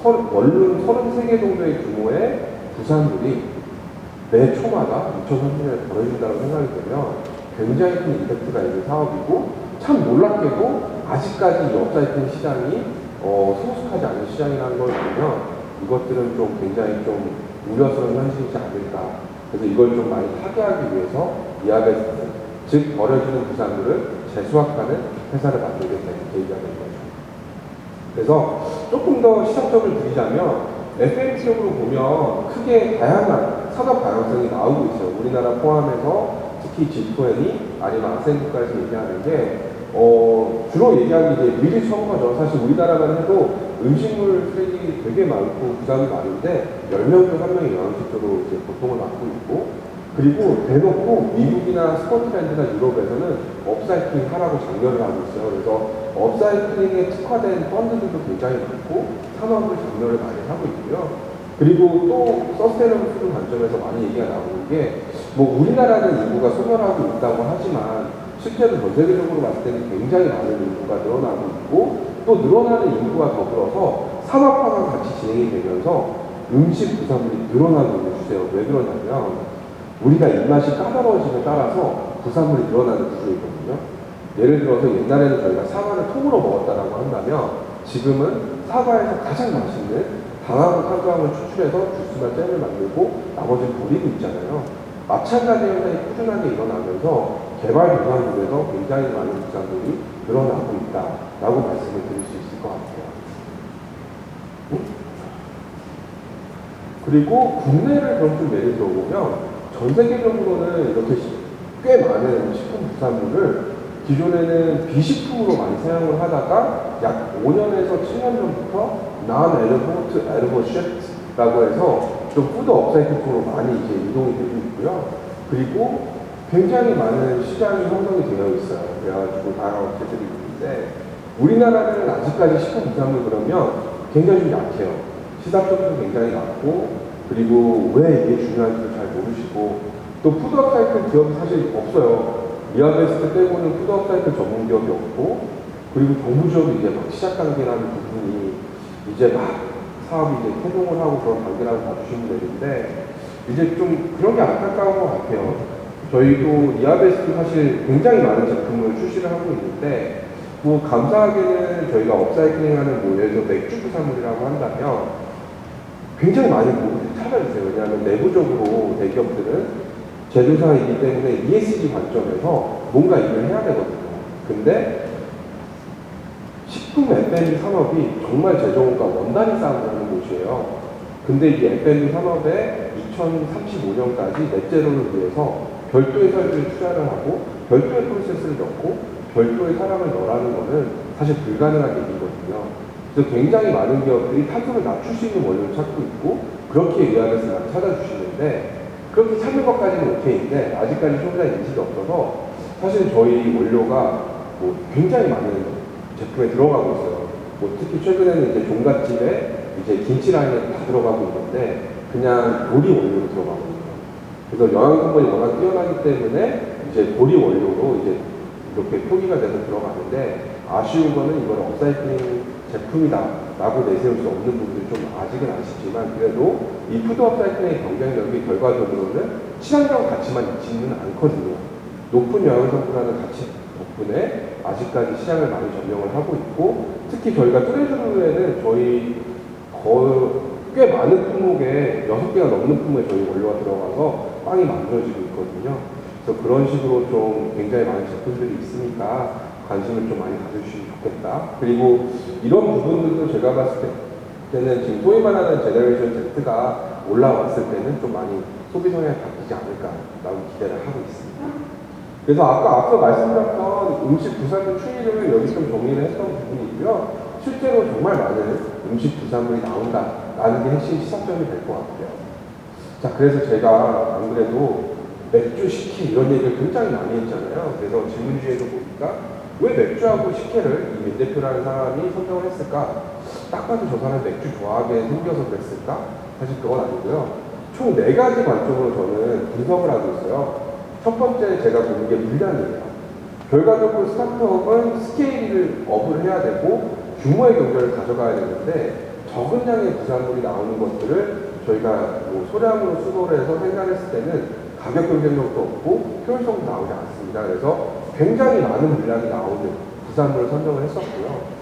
Speaker 1: 원룸 33개 정도의 규모의 부산물이 매 초마다 2030년에 벌어진다고 생각이 되면 굉장히 큰 임팩트가 있는 사업이고 참 놀랍게도 아직까지 이 업사이클링 시장이 성숙하지 않은 시장이라는 걸 보면 이것들은 좀 굉장히 좀 우려스러운 현실이지 않을까 그래서 이걸 좀 많이 타개하기 위해서 이하베스트, 즉 버려지는 부산물을 재수확하는 회사를 만들게 된 계기가 된 거죠. 그래서 조금 더 시사점을 드리자면 FMC적으로 보면 크게 다양한 산업 다양성이 나오고 있어요. 우리나라 포함해서 특히 G20 아니면 아세안국가에서 얘기하는 게 주로 얘기하는 게 이제 미리 처음거죠. 사실 우리나라만 해도 음식물 쓰레기 되게 많고 부담이 많은데 10명 중 1명이 영양실조로 이제 고통을 받고 있고, 그리고 대놓고 미국이나 스코틀랜드나 유럽에서는 업사이클링 하라고 장려를 하고 있어요. 그래서 업사이클링에 특화된 펀드들도 굉장히 많고 산업을 장려를 많이 하고 있고요. 그리고 또 서스테이너블 푸드 관점에서 많이 얘기가 나오는 게, 뭐 우리나라는 인구가 소멸하고 있다고 하지만 실제로 전 세계적으로 봤을 때는 굉장히 많은 인구가 늘어나고 있고, 또 늘어나는 인구가 더불어서 산업화가 같이 진행이 되면서 음식 부산물이 늘어나고 있는 추세예요. 왜 그러냐면 우리가 입맛이 까다로워짐에 따라서 부산물이 늘어나는 구조이거든요. 예를 들어서 옛날에는 저희가 사과를 통으로 먹었다라고 한다면 지금은 사과에서 가장 맛있는 당하고 탄수화물을 추출해서 주스나 잼을 만들고 나머지는 버리고 있잖아요. 마찬가지 현상이 꾸준하게 일어나면서 개발도상국에서 굉장히 많은 부산물이 늘어나고 있다라고 말씀을 드릴 수 있을 것 같아요. 그리고 국내를 그럼 좀 예를 들어보면 전 세계적으로는 이렇게 꽤 많은 식품 부산물을 기존에는 비식품으로 많이 사용을 하다가 약 5년에서 7년 전부터 non-edible edible shift라고 해서 좀 푸드 업사이클 쪽으로 많이 이제 이동이 되고 있고요. 그리고 굉장히 많은 시장이 형성이 되어 있어요. 그래가지고 다양한 업체들이 있는데 우리나라는 아직까지 식품 부산물 그러면 굉장히 좀 약해요. 시사점도 굉장히 낮고, 그리고 왜 이게 중요한지를 잘 모르시고, 또 푸드업 사이클 기업이 사실 없어요. 이하베스트 빼고는 푸드업 사이클 전문 기업이 없고, 그리고 정부 지원도 이제 막 시작 단계라는 부분이 이제 막 사업이 이제 태동을 하고 그런 단계라고 봐주시면 되는데, 이제 좀 그런 게 안타까운 것 같아요. 저희도 이하베스트 사실 굉장히 많은 제품을 출시를 하고 있는데, 뭐 감사하게는 저희가 업사이클링하는 뭐 예를 들어 맥주 부산물이라고 한다면 굉장히 많은 부분들이 찾아주세요. 왜냐하면 내부적으로 대기업들은 제조사이기 때문에 ESG 관점에서 뭔가 일을 해야 되거든요. 근데 식품 F&B 산업이 정말 제조업과 원단이 싸움을 하는 곳이에요. 근데 이 F&B 산업에 2035년까지 넷제로를 위해서 별도의 설비를 투자를 하고 별도의 프로세스를 넣고 별도의 사람을 넣으라는 것은 사실 불가능한 얘기거든요. 그래서 굉장히 많은 기업들이 탄소를 낮출 수 있는 원료를 찾고 있고 그렇게 의학에서 많이 찾아주시는데, 그렇게 찾는 것까지는 오케이인데 아직까지 소비자 인식이 없어서 사실 저희 원료가 뭐 굉장히 많은 제품에 들어가고 있어요. 뭐 특히 최근에는 이제 종갓집에 이제 김치 라인에 다 들어가고 있는데 그냥 보리 원료로 들어가고 있어요. 그래서 영양 성분이 워낙 뛰어나기 때문에 이제 보리 원료로 이제 이렇게 표기가 돼서 들어가는데, 아쉬운 거는 이걸 업사이클링 제품이다 라고 내세울 수 없는 부분들이 좀 아직은 아쉽지만, 그래도 이 푸드 업사이클링의 경쟁력이 결과적으로는 친환경 가치만 있지는 않거든요. 높은 영양성분이라는 가치 덕분에 아직까지 시장을 많이 점령을 하고 있고, 특히 저희가 뚜레쥬르에는 저희 거의 꽤 많은 품목에 6개가 넘는 품목에 저희 원료가 들어가서 빵이 만들어지고 있거든요. 그래서 그런 식으로 좀 굉장히 많은 제품들이 있으니까 관심을 좀 많이 가져주시면 좋겠다. 그리고 이런 부분들도 제가 봤을 때는 지금 소위 말하는 제너레이션 Z가 올라왔을 때는 좀 많이 소비 성향이 바뀌지 않을까라고 기대를 하고 있습니다. 그래서 앞서 말씀드렸던 음식 부산물 추이를 여기 좀 정리를 했던 부분이 있고요. 실제로 정말 많은 음식 부산물이 나온다라는 게 핵심 시사점이 될 것 같아요. 자, 그래서 제가 안 그래도 맥주, 식혜 이런 얘기를 굉장히 많이 했잖아요. 그래서 질문지에도 보니까 왜 맥주하고 식혜를 이 민 대표라는 사람이 선정을 했을까? 딱 봐도 저 사람이 맥주 좋아하게 생겨서 그랬을까? 사실 그건 아니고요. 총 4가지 관점으로 저는 분석을 하고 있어요. 첫 번째 제가 보는 게 물량이에요. 결과적으로 스타트업은 스케일을 업을 해야 되고 규모의 경제를 가져가야 되는데 적은 양의 부산물이 나오는 것들을 저희가 뭐 소량으로 수거를 해서 생산했을 때는 가격 경쟁력도 없고 효율성도 나오지 않습니다. 그래서 굉장히 많은 물량이 나오는 부산물을 선정을 했었고요.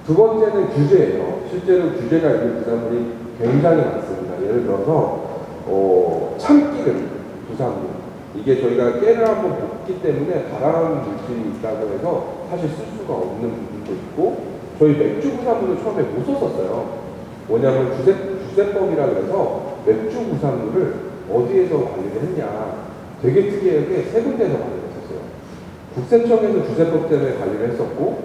Speaker 1: 두 번째는 규제예요. 실제로 규제가 있는 부산물이 굉장히 많습니다. 예를 들어서 참기름, 부산물. 이게 저희가 깨를 한번 볶기 때문에 발암 물질이 있다고 해서 사실 쓸 수가 없는 부분도 있고, 저희 맥주 부산물을 처음에 못 썼었어요. 뭐냐면 주세법이라 그래서 맥주 부산물을 어디에서 관리를 했냐. 되게 특이하게 세 군데에서 관리를 했었어요. 국세청에서 주세법 때문에 관리를 했었고,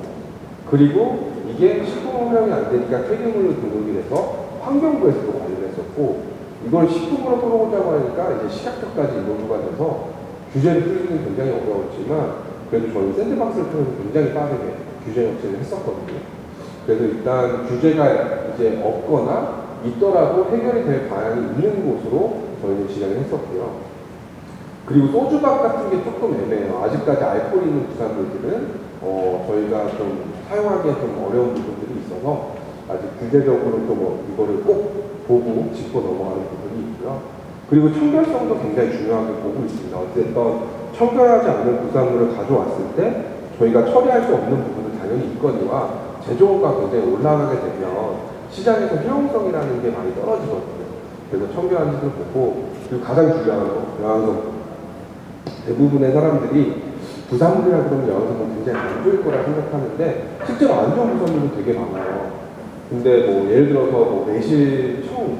Speaker 1: 그리고 이게 식품 허용이 안 되니까 폐기물로 등록이 돼서 환경부에서도 관리를 했었고, 이걸 식품으로 끌어오자고 하니까 이제 식약처까지 인도가 돼서 규제를 풀기는 굉장히 어려웠지만, 그래도 저희 샌드박스를 통해서 굉장히 빠르게 규제 역할을 했었거든요. 그래서 일단 규제가 이제 없거나 있더라도 해결이 될 방향이 있는 곳으로 저희는 진행을 했었고요. 그리고 소주밥 같은 게 조금 애매해요. 아직까지 알코올 있는 부산물들은 저희가 좀 사용하기에 좀 어려운 부분들이 있어서 아직 규제적으로 좀 이거를 꼭 보고 짚고 넘어가는 부분이 있고요. 그리고 청결성도 굉장히 중요하게 보고 있습니다. 어쨌든 청결하지 않은 부산물을 가져왔을 때 저희가 처리할 수 없는 부분은 당연히 있거니와 제조가 굉장히 올라가게 되면 시장에서 효용성이라는 게 많이 떨어지거든요. 그래서 청결한지도 보고, 그리고 가장 중요한 거, 영양성. 대부분의 사람들이 부산물이라 그러면 영양성은 굉장히 안 좋을 거라 생각하는데 실제로 안 좋은 부산물은 되게 많아요. 근데 뭐 예를 들어서 뭐 매실청,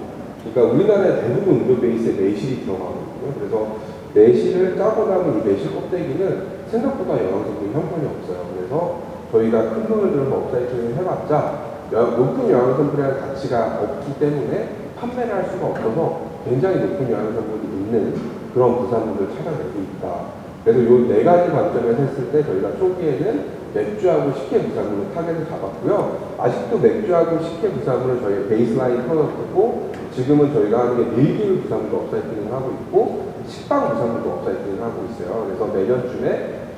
Speaker 1: 그러니까 우리나라의 대부분 음료 베이스에 매실이 들어가거든요. 그래서 매실을 짜고 나면 이 매실 껍데기는 생각보다 영양성이 형편이 없어요. 그래서 저희가 큰 돈을 들여서 업사이클을 해봤자 높은 영양성분의 가치가 없기 때문에 판매를 할 수가 없어서 굉장히 높은 영양성분이 있는 그런 부산물을 찾아내고 있다. 그래서 이 네 가지 관점에서 했을 때 저희가 초기에는 맥주하고 식혜 부산물을 타겟을 잡았고요. 아직도 맥주하고 식혜 부산물을 저희 베이스라인 프로덕트고, 지금은 저희가 하는 게 밀기류 부산물도 업사이클링 하고 있고, 식빵 부산물도 업사이클링 하고 있어요. 그래서 내년쯤에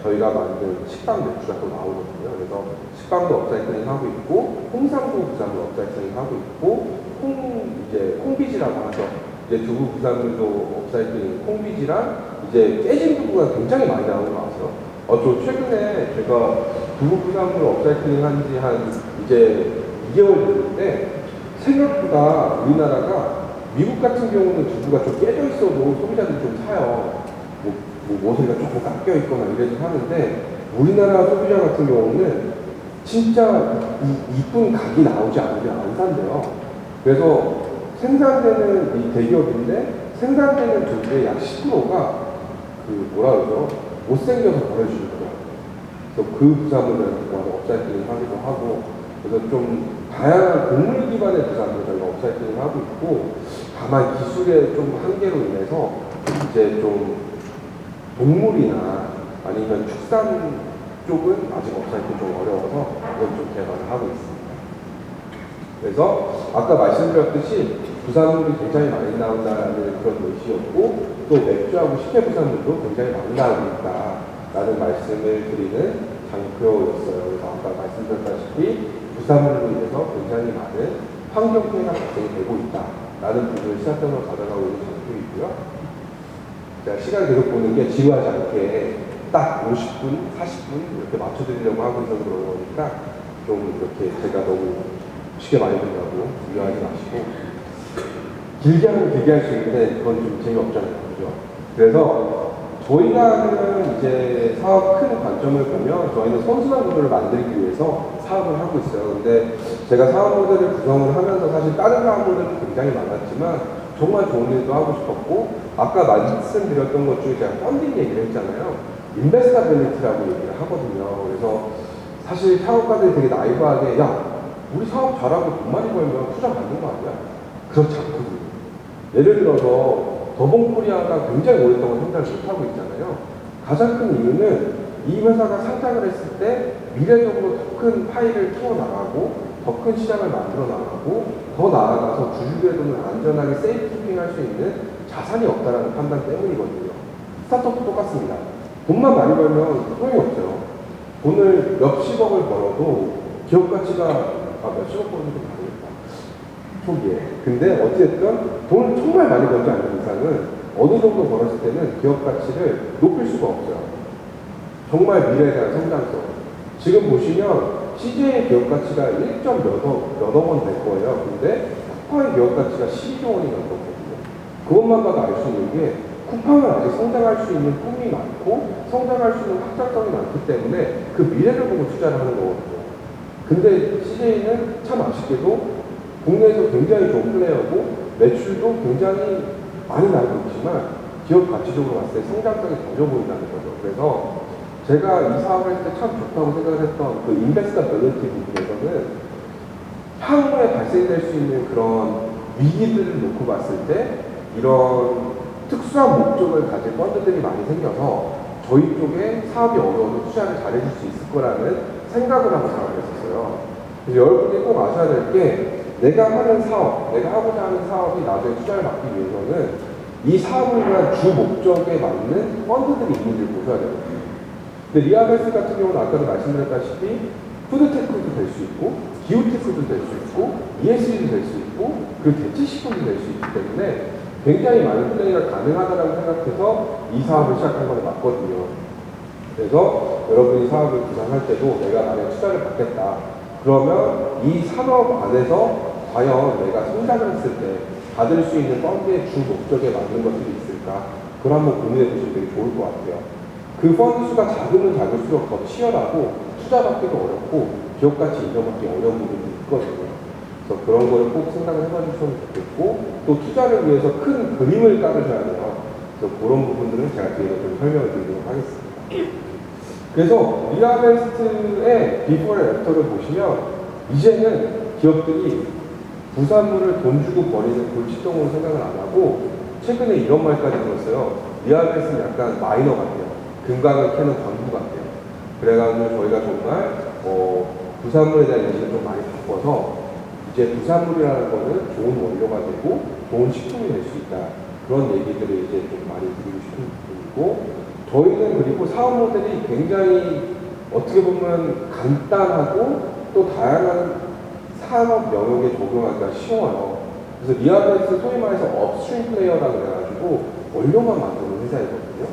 Speaker 1: 저희가 만든 식빵 맥주가 또 나오거든요. 그래서 식빵도 업사이클링 하고 있고, 홍상도 부산물 업사이클링 하고 있고, 콩비지라고 하죠. 이제 두부 부산물도 업사이클링, 콩비지랑 이제 깨진 두부가 굉장히 많이 나오는 거 아세요? 저 최근에 제가 두부 부산물 업사이클링 한 지 이제 2개월 됐는데, 생각보다 우리나라가 미국 같은 경우는 두부가 좀 깨져 있어도 소비자들이 좀 사요. 모서리가 조금 깎여 있거나 이래서 사는데, 우리나라 소비자 같은 경우는 진짜 이쁜 각이 나오지 않으면 안 산대요. 그래서 생산되는 이 대기업인데 생산되는 두부의 약 10%가 못생겨서 버려주더라고요. 그래서 그 부산물을 업사이클링 하기도 하고, 그래서 좀 다양한 곡물 기반의 부산물을 저희가 업사이클링 하고 있고, 다만 기술의 좀 한계로 인해서 이제 좀 동물이나 아니면 축산 쪽은 아직 업사이클 좀 어려워서 이건 좀 개발을 하고 있습니다. 그래서 아까 말씀드렸듯이 부산물이 굉장히 많이 나온다는 그런 예시였고, 또 맥주하고 식혜 부산물도 굉장히 많이 나오고 있다라는 말씀을 드리는 장표였어요. 그래서 아까 말씀드렸다시피 부산물로 인해서 굉장히 많은 환경 피해가 발생이 되고 있다라는 부분을 시사점으로 가져가고 있는 장표이고요. 제가 시간 계속 보는 게 지루하지 않게 딱 50분, 40분 이렇게 맞춰드리려고 하고 있는 그런 거니까 좀 이렇게 제가 너무 쉽게 많이 된다고 유효하지 마시고, 길게 하면 길게 할 수 있는데 그건 좀 재미없잖아요. 그죠? 그래서 저희가 하는 이제 사업 큰 관점을 보면 저희는 선순환 구조를 만들기 위해서 사업을 하고 있어요. 근데 제가 사업 모델을 구성을 하면서 사실 다른 사업 모델도 굉장히 많았지만 정말 좋은 일도 하고 싶었고, 아까 말씀드렸던 것 중에 제가 펀딩 얘기를 했잖아요. 인베스터빌리티라고 얘기를 하거든요. 그래서 사실 사업가들이 되게 나이브하게 야, 우리 사업 잘하고 돈 많이 벌면 투자 받는 거 아니야? 그렇지 않거든요. 예를 들어서 더본코리아가 굉장히 오랫동안 성장을 못하고 있잖아요. 가장 큰 이유는 이 회사가 상장을 했을 때 미래적으로 더 큰 파이를 키워나가고 더 큰 시장을 만들어 나가고 더 나아가서 주주들의 돈을 안전하게 세이프키핑 할 수 있는 자산이 없다는 판단 때문이거든요. 스타트업도 똑같습니다. 돈만 많이 벌면 소용이 없어요. 돈을 몇십억을 벌어도 기업 가치가 몇십억 벌어도 다르겠다. 초기에. 근데 어쨌든 돈을 정말 많이 벌지 않는 이상은 어느 정도 벌었을 때는 기업 가치를 높일 수가 없어요. 정말 미래에 대한 성장성. 지금 보시면 CJ의 기업 가치가 1.몇억 원 될 거예요. 근데 코카의 기업 가치가 12조 원이 넘거든요. 그것만 봐도 알 수 있는 게 쿠팡은 아직 성장할 수 있는 꿈이 많고 성장할 수 있는 확장성이 많기 때문에 그 미래를 보고 투자를 하는 거거든요. 근데 CJ는 참 아쉽게도 국내에서 굉장히 좋은 플레이어고 매출도 굉장히 많이 나고 있지만 기업 가치적으로 봤을 때 성장성이 더져 보인다는 거죠. 그래서 제가 이 사업을 할 때 참 좋다고 생각을 했던 그 인베스터 밸런티 부분에서는 향후에 발생될 수 있는 그런 위기들을 놓고 봤을 때 이런 특수한 목적을 가진 펀드들이 많이 생겨서 저희 쪽에 사업이 어려워도 투자를 잘해줄 수 있을 거라는 생각을 하고 사업을 했었어요. 그래서 여러분이 꼭 아셔야 될 게 내가 하는 사업, 내가 하고자 하는 사업이 나중에 투자를 받기 위해서는 이 사업을 위한 주 목적에 맞는 펀드들이 있는지를 보셔야 되거든요. 근데 리아베스 같은 경우는 아까도 말씀드렸다시피 푸드테크도 될 수 있고 기후테크도 될 수 있고 ESG도 될 수 있고 그리고 대체식품도 될 수 있기 때문에 굉장히 많은 플레이가 가능하다고 생각해서 이 사업을 시작한 건 맞거든요. 그래서 여러분이 사업을 구상할 때도 내가 만약 투자를 받겠다. 그러면 이 산업 안에서 과연 내가 성장을 했을 때 받을 수 있는 펀드의 주 목적에 맞는 것들이 있을까? 그걸 한번 고민해 보시면 되게 좋을 것 같아요. 그 펀드 수가 작으면 작을수록 더 치열하고 투자받기도 어렵고 기업가치 인정받기 어려운 부분이 있거든요. 그래서 그런 거를 꼭 생각을 해봐 주시면 좋겠고 또 투자를 위해서 큰 그림을 깔으셔야 돼요. 그래서 그런 부분들은 제가 뒤에서 좀 설명을 드리도록 하겠습니다. 그래서 리아베스트의 비포 앤 애프터를 보시면 이제는 기업들이 부산물을 돈 주고 버리는 골칫덩으로 생각을 안 하고 최근에 이런 말까지 들었어요. 리아베스트는 약간 마이너 같아요. 금강을 캐는 광부 같아요. 그래가지고 저희가 정말 부산물에 대한 인식을 좀 많이 바꿔서 이제 부산물이라는 거는 좋은 원료가 되고 좋은 식품이 될 수 있다. 그런 얘기들을 이제 좀 많이 드리고 싶은 부분이고 저희는 그리고 사업 모델이 굉장히 어떻게 보면 간단하고 또 다양한 산업 영역에 적용하기가 쉬워요. 그래서 리아베스 소위 말해서 업스트림 플레이어라고 해가지고 원료만 만드는 회사이거든요.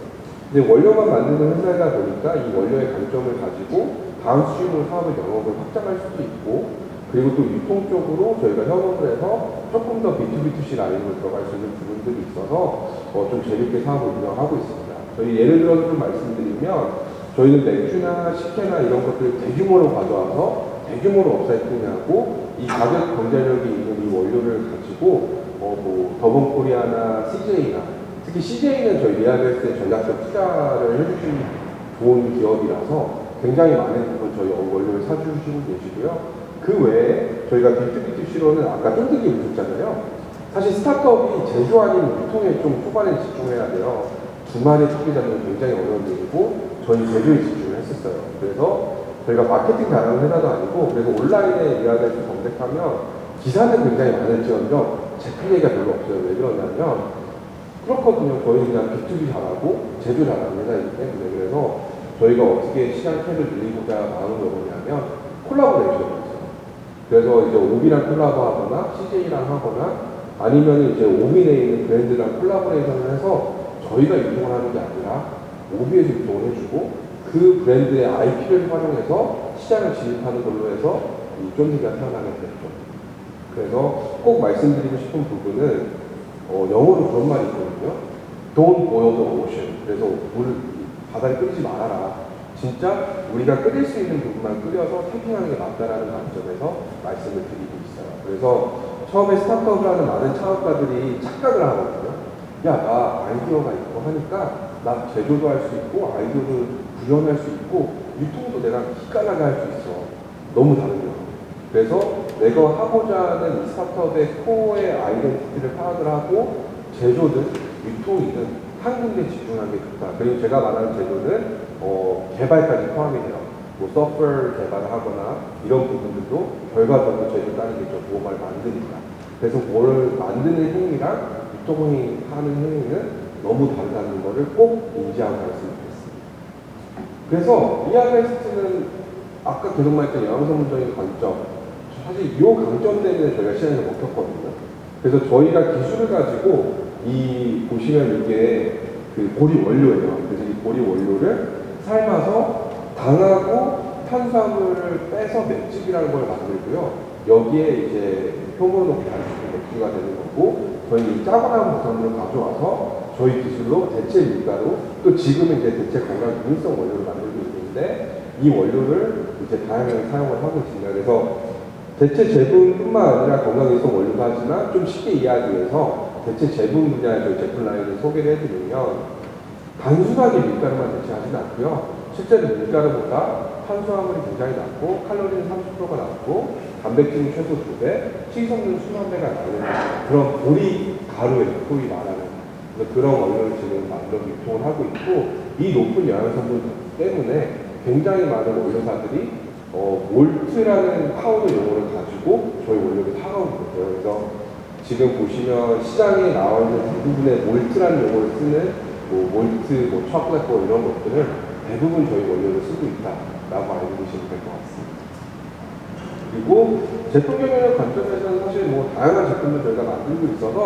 Speaker 1: 근데 원료만 만드는 회사이다 보니까 이 원료의 강점을 가지고 다운스트림으로 사업의 영역을 확장할 수도 있고 그리고 또 유통 쪽으로 저희가 협업을 해서 조금 더 B2B2C 라인으로 들어갈 수 있는 부분들이 있어서 좀 재밌게 사업을 운영하고 있습니다. 저희 예를 들어서 좀 말씀드리면 저희는 맥주나 식혜나 이런 것들을 대규모로 가져와서 대규모로 업사이클링하고 이 가격 경쟁력이 있는 이 원료를 가지고 더본코리아나 CJ나 특히 CJ는 저희 리아베스의 전략적 투자를 해주신 좋은 기업이라서 굉장히 많은 부분 저희 원료를 사주시고 계시고요. 그 외에 저희가 B2B2C로는 아까 쫀득이 보셨잖아요. 사실 스타트업이 제조 아닌 유통에 좀 초반에 집중해야 돼요. 주말에 토끼 잡는 굉장히 어려운 일이고 저희 제조에 집중을 했었어요. 그래서 저희가 마케팅 잘하는 회사도 아니고 그래서 온라인에 리아베스 검색하면 기사는 굉장히 많을지언정 제 플레이가 별로 없어요. 왜 그러냐면 그렇거든요. 저희는 그냥 B2B 잘하고 제조 잘하는 회사이기 때문에 그래서 저희가 어떻게 시장 캡을 늘리고자 마음을 먹었냐면 콜라보레이션을 했어요. 그래서 이제 오비랑 콜라보하거나 CJ랑 하거나 아니면 이제 오비 내에 있는 브랜드랑 콜라보레이션을 해서 저희가 유통을 하는 게 아니라 오비에서 유통을 해주고 그 브랜드의 IP를 활용해서 시장을 진입하는 걸로 해서 이 쫀디가 태어나게 됐죠. 그래서 꼭 말씀드리고 싶은 부분은 영어로 그런 말이 있거든요. Don't boil the ocean. 그래서 바다를 끓이지 말아라. 진짜 우리가 끓일 수 있는 부분만 끓여서 태핑하는 게 맞다라는 관점에서 말씀을 드리고 있어요. 그래서 처음에 스타트업을 하는 많은 창업가들이 착각을 하거든요. 야, 나 아이디어가 있고 하니까 나 제조도 할 수 있고 아이디어도 구현할 수 있고 유통도 내가 기깔나게 할 수 있어. 너무 다른 거예요. 그래서 내가 하고자 하는 이 스타트업의 코어의 아이덴티티를 파악을 하고 제조든 유통이든 한 군데 집중하는 게 좋다. 그리고 제가 말하는 제조는 개발까지 포함이 돼요. 뭐 소프트웨어 개발을 하거나 이런 부분들도 결과적으로 제조 따르겠죠 무언가를 만드니까. 그래서 뭘 만드는 행위랑 유통하는 행위는 너무 다르다는 것을 꼭 인지하고 갔으면 좋겠습니다. 그래서 리아베스트는 아까 계속 말했던 영양성분적인 관점, 사실 이 강점 때문에 저희가 시장에 먹혔거든요. 그래서 저희가 기술을 가지고 보시면 이게 그 보리 원료예요. 그래서 이 보리 원료를 삶아서 당하고 탄수화물을 빼서 맷집이라는 걸 만들고요. 여기에 이제 효모를 넣고 만든 맥주가 되는 거고 저희는 이 짜고 남은 부산물을 가져와서 저희 기술로 대체 밀가루, 또 지금은 이제 대체 건강 기능성 원료를 만들고 있는데 이 원료를 이제 다양하게 사용을 하고 있습니다. 그래서 대체 제품뿐만 아니라 건강기능성 원료도 하지만 좀 쉽게 이해하기 위해서 대체 제품 분야의 저희 제품 라인을 소개를 해드리면 단순하게 밀가루만 대체하지는 않고요. 실제로 밀가루보다 탄수화물이 굉장히 낮고 칼로리는 30%가 낮고 단백질은 최소 2배, 식이섬유는 수만 배가 나오는 그런 보리 가루예요. 소위 말하는 그런 원료를 지금 만들어 유통을 하고 있고 이 높은 영양 성분 때문에 굉장히 많은 원료사들이 몰트라는 파우더 용어를 가지고 저희 원료를 사가고 있어요. 그래서 지금 보시면 시장에 나와 있는 대부분의 몰트라는 용어를 쓰는 몰트, 초콜릿 이런 것들은 대부분 저희 원료를 쓰고 있다라고 알고 계시면 될 것 같습니다. 그리고 제품 경영력 관점에서는 사실 다양한 제품을 저희가 만들고 있어서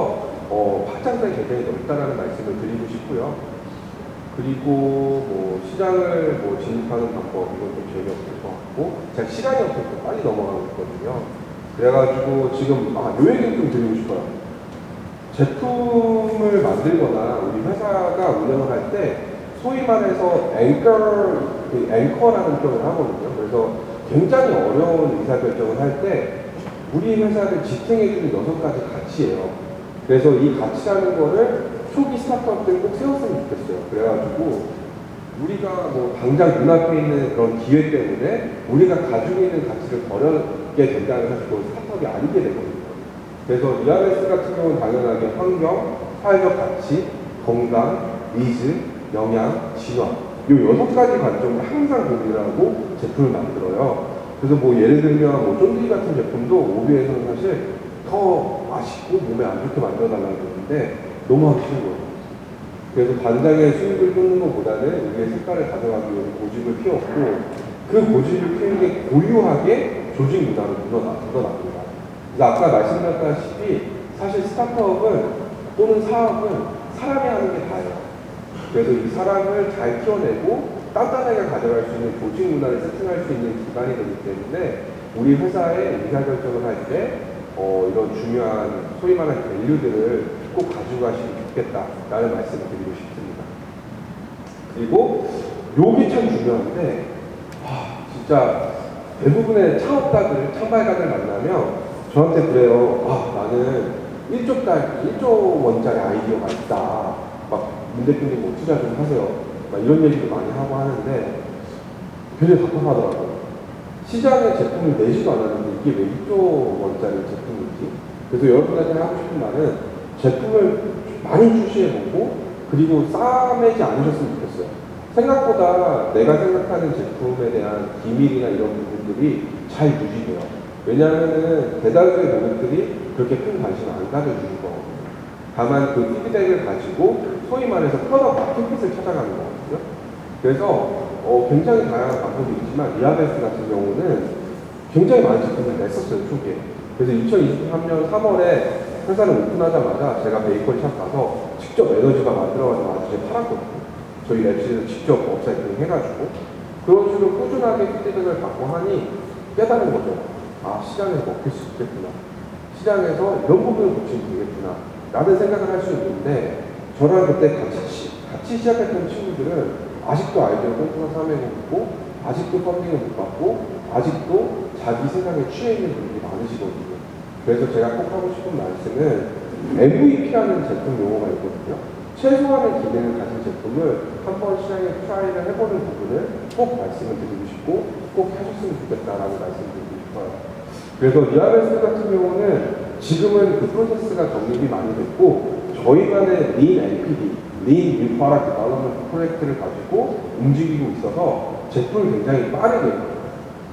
Speaker 1: 확장성이 굉장히 넓다라는 말씀을 드리고 싶고요. 그리고 시장을 진입하는 방법 이건 좀 재미없을 것 같고 제가 시간이 없어서 빨리 넘어가고 있거든요. 그래가지고 지금 요 얘기를 좀 드리고 싶어요. 제품을 만들거나 우리 회사가 운영을 할 때 소위 말해서 앵커라는 표현을 하거든요. 그래서 굉장히 어려운 의사결정을 할 때 우리 회사를 지탱해주는 6가지 가치예요. 그래서 이 가치라는 거를 초기 스타트업 때 꼭 세웠으면 좋겠어요. 그래가지고 우리가 당장 눈앞에 있는 그런 기회 때문에 우리가 가지고 있는 가치를 버리게 된다는 사실 그건 스타트업이 아니게 되거든요. 그래서 ERS 같은 경우는 당연하게 환경, 사회적 가치, 건강, 니즈, 영양, 진화 이 6가지 관점을 항상 고민을 하고 제품을 만들어요. 그래서 예를 들면 쫀디기 같은 제품도 오비에서는 사실 더 맛있고 몸에 안 좋게 만들어 달라고 그러는데 너무 하기 싫은 거예요. 그래서 단장의 수익을 쫓는 것보다는 우리의 색깔을 가져가기 위해서 고집을 피웠고 그 고집을 피우는 게 고유하게 조직 문화로 묻어납니다. 그래서 아까 말씀드렸다시피 사실 스타트업은 또는 사업은 사람이 하는 게 다예요. 그래서 이 사람을 잘 키워내고 단단하게 가져갈 수 있는 조직 문화를 세팅할 수 있는 기반이 되기 때문에 우리 회사의 의사결정을 할 때 이런 중요한 소위 말하는 밸류들을 꼭 가지고 가시면 좋겠다라는 말씀을 드리고 싶습니다. 그리고 요게 참 중요한데 진짜 대부분의 창업가들, 창발가들 만나면 저한테 그래요. 나는 1조 원짜리 아이디어가 있다. 문 대표님 투자 좀 하세요. 이런 얘기도 많이 하고 하는데 굉장히 답답하더라고요. 시장에 제품을 내지도 않았는데 이게 왜 1조 원짜리 제품인지. 그래서 여러분한테 하고 싶은 말은 제품을 많이 출시해보고 그리고 싸매지 않으셨으면 좋겠어요. 생각보다 내가 생각하는 제품에 대한 기밀이나 이런 부분들이 잘 유지돼요. 왜냐하면 대다수의 고객들이 그렇게 큰 관심을 안 가져주는 거거든요. 다만 그 피드백을 가지고 소위 말해서 프로덕트 마켓핏을 찾아가는 거거든요. 그래서 굉장히 다양한 방법이 있지만 리아베스 같은 경우는 굉장히 많은 제품을 냈었어요, 초기에. 그래서 2023년 3월에 회사를 오픈하자마자 제가 베이컨샵 가서 직접 에너지가 만들어가지고 아주 팔았거든요. 저희 랩실에서 직접 업사이팅 해가지고 그런 식으로 꾸준하게 피드백을 받고 하니 깨달은 거죠. 시장에서 먹힐 수 있겠구나. 시장에서 이런 부분을 고치면 되겠구나. 라는 생각을 할 수 있는데 저랑 그때 같이 시작했던 친구들은 아직도 아이디어 꼼꼼한 삶에 있고 아직도 펀딩을 못 받고 아직도 자기 생각에 취해 있는 분들이 많으시거든요. 그래서 제가 꼭 하고 싶은 말씀은 MVP라는 제품 용어가 있거든요. 최소한의 기능을 가진 제품을 한번 시장에 트라이를 해보는 부분을 꼭 말씀을 드리고 싶고 꼭 하셨으면 좋겠다라는 말씀을 드리고 싶어요. 그래서 리아베스 같은 경우는 지금은 그 프로세스가 정립이 많이 됐고 저희만의 Lean NPD, Lean New Product Development 프로젝트를 가지고 움직이고 있어서 제품을 굉장히 빠르게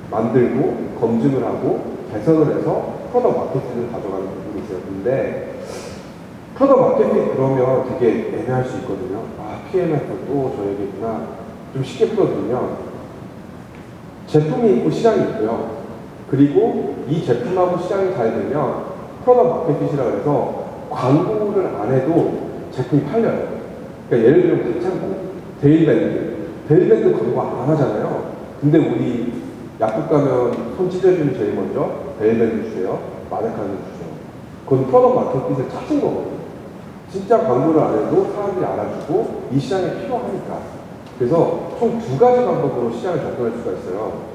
Speaker 1: 만들고 검증을 하고 개선을 해서 프로덕트 마켓을 가져가는 부분이 있어요. 근데 프로덕트 마켓 그러면 되게 애매할 수 있거든요. PMF 또 저 얘기구나. 좀 쉽게 풀어드리면 제품이 있고 시장이 있고요. 그리고 이 제품하고 시장이 잘 되면 프로덕트 마켓핏이라고 해서 광고를 안 해도 제품이 팔려요. 그러니까 예를 들면 괜찮고 데일밴드 광고 안 하잖아요. 근데 우리 약국 가면 손 찢어주면 제일 먼저 데일밴드 주세요. 마데카는 주세요. 그건 프로덕트 마켓핏을 찾은 거거든요. 진짜 광고를 안 해도 사람들이 알아주고 이 시장에 필요하니까. 그래서 총 두 가지 방법으로 시장을 접근할 수가 있어요.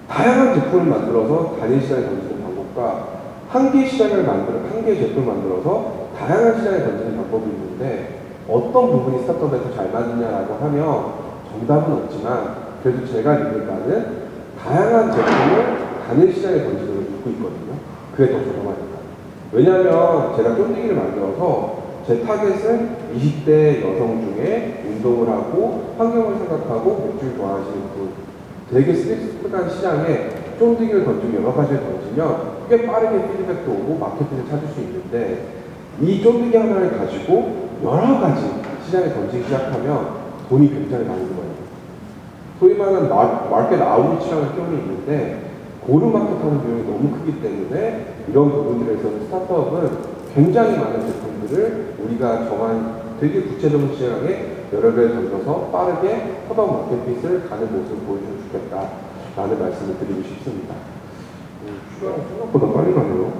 Speaker 1: 다양한 제품을 만들어서 단일 시장에 던지는 방법과 한 개의 제품을 만들어서 다양한 시장에 던지는 방법이 있는데 어떤 부분이 스타트업에서 잘 맞느냐라고 하면 정답은 없지만 그래도 제가 믿는 바는 다양한 제품을 단일 시장에 던지는 걸 믿고 있거든요. 그게 더 저렴하니까. 왜냐하면 제가 쫀디기를 만들어서 제 타겟은 20대 여성 중에 운동을 하고 환경을 생각하고 맥주를 좋아하시는 분, 되게 스펙한 시장에 쫀디기를 던지고 여러 가지를 던지면 꽤 빠르게 피드백도 오고 마케팅을 찾을 수 있는데 이 쫀디기 하나를 가지고 여러 가지 시장에 던지기 시작하면 돈이 굉장히 많이 들어요. 소위 말하는 마켓 아웃리치라는 표현이 있는데 고르마켓하는 비용이 너무 크기 때문에 이런 부분들에서는 스타트업은 굉장히 많은 제품들을 우리가 정한 되게 구체적인 시장에 여러 개를 던져서 빠르게 커버 마켓핏을 가는 모습을 보여주면 좋겠다라는 말씀을 드리고 싶습니다. 시간이 생각보다 빨리 가네요.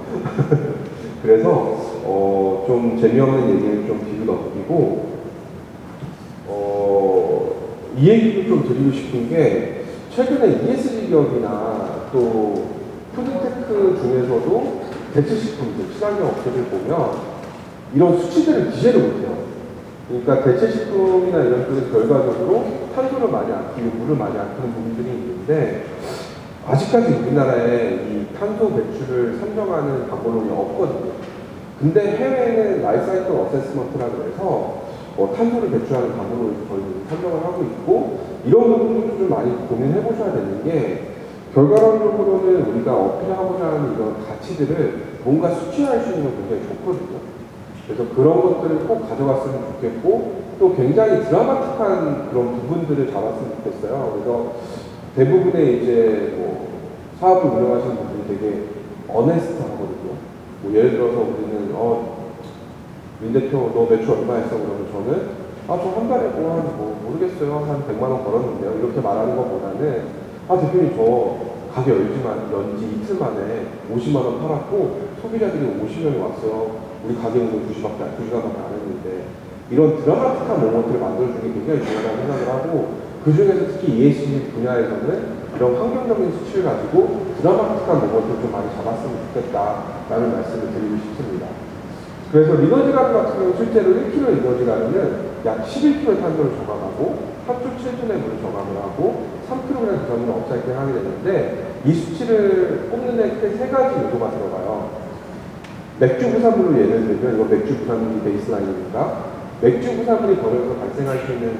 Speaker 1: 그래서 좀 재미없는 얘기를 좀 뒤로 넘기고 이 얘기도 좀 드리고 싶은 게 최근에 ESG 기업이나 또 푸드테크 중에서도 대체식품들, 친환경 업체들 보면 이런 수치들을 기재를 못해요. 그러니까 대체식품이나 이런 쪽에서 결과적으로 탄소를 많이 아끼고 물을 많이 아끼는 부분들이 있는데 아직까지 우리나라에 이 탄소 배출을 산정하는 방법론이 없거든요. 근데 해외에는 라이프사이클 어세스먼트라고 해서 탄소를 배출하는 방법론을 저희는 산정을 하고 있고 이런 부분도 좀 많이 고민해 보셔야 되는 게 결과론적으로는 우리가 어필하고자 하는 이런 가치들을 뭔가 수치화할 수 있는 건 굉장히 좋거든요. 그래서 그런 것들을 꼭 가져갔으면 좋겠고 또 굉장히 드라마틱한 그런 부분들을 잡았으면 좋겠어요. 그래서 대부분의 이제 사업을 운영하시는 분들이 되게 어네스트하거든요. 예를 들어서 우리는 민 대표 너 매출 얼마 했어? 그러면 저는 저 한 달에 모르겠어요. 한 100만 원 벌었는데요. 이렇게 말하는 것보다는 대표님 저 가게 연지 이틀 만에 50만 원 팔았고 소비자들이 50명이 왔어요. 우리 가게는 2시간밖에 안 했는데 이런 드라마틱한 모먼트를 만들어주는 게 굉장히 중요하다고 생각을 하고 그 중에서 특히 ESG 분야에서는 이런 환경적인 수치를 가지고 드라마틱한 모먼트를 좀 많이 잡았으면 좋겠다라는 말씀을 드리고 싶습니다. 그래서 리너지 가루 같은 경우 실제로 1kg 리너지 가루는 약 11kg 탄소를 저감하고 3초 7분의 물을 저감을 하고 3kg 저감을 업사이클 하게 되는데 이 수치를 뽑는 데 크게 세 가지 요소가 들어가요. 맥주 부산물로 예를 들면 이거 맥주 부산물이 베이스라인이니까 맥주 부산물이 버려서 발생할 수 있는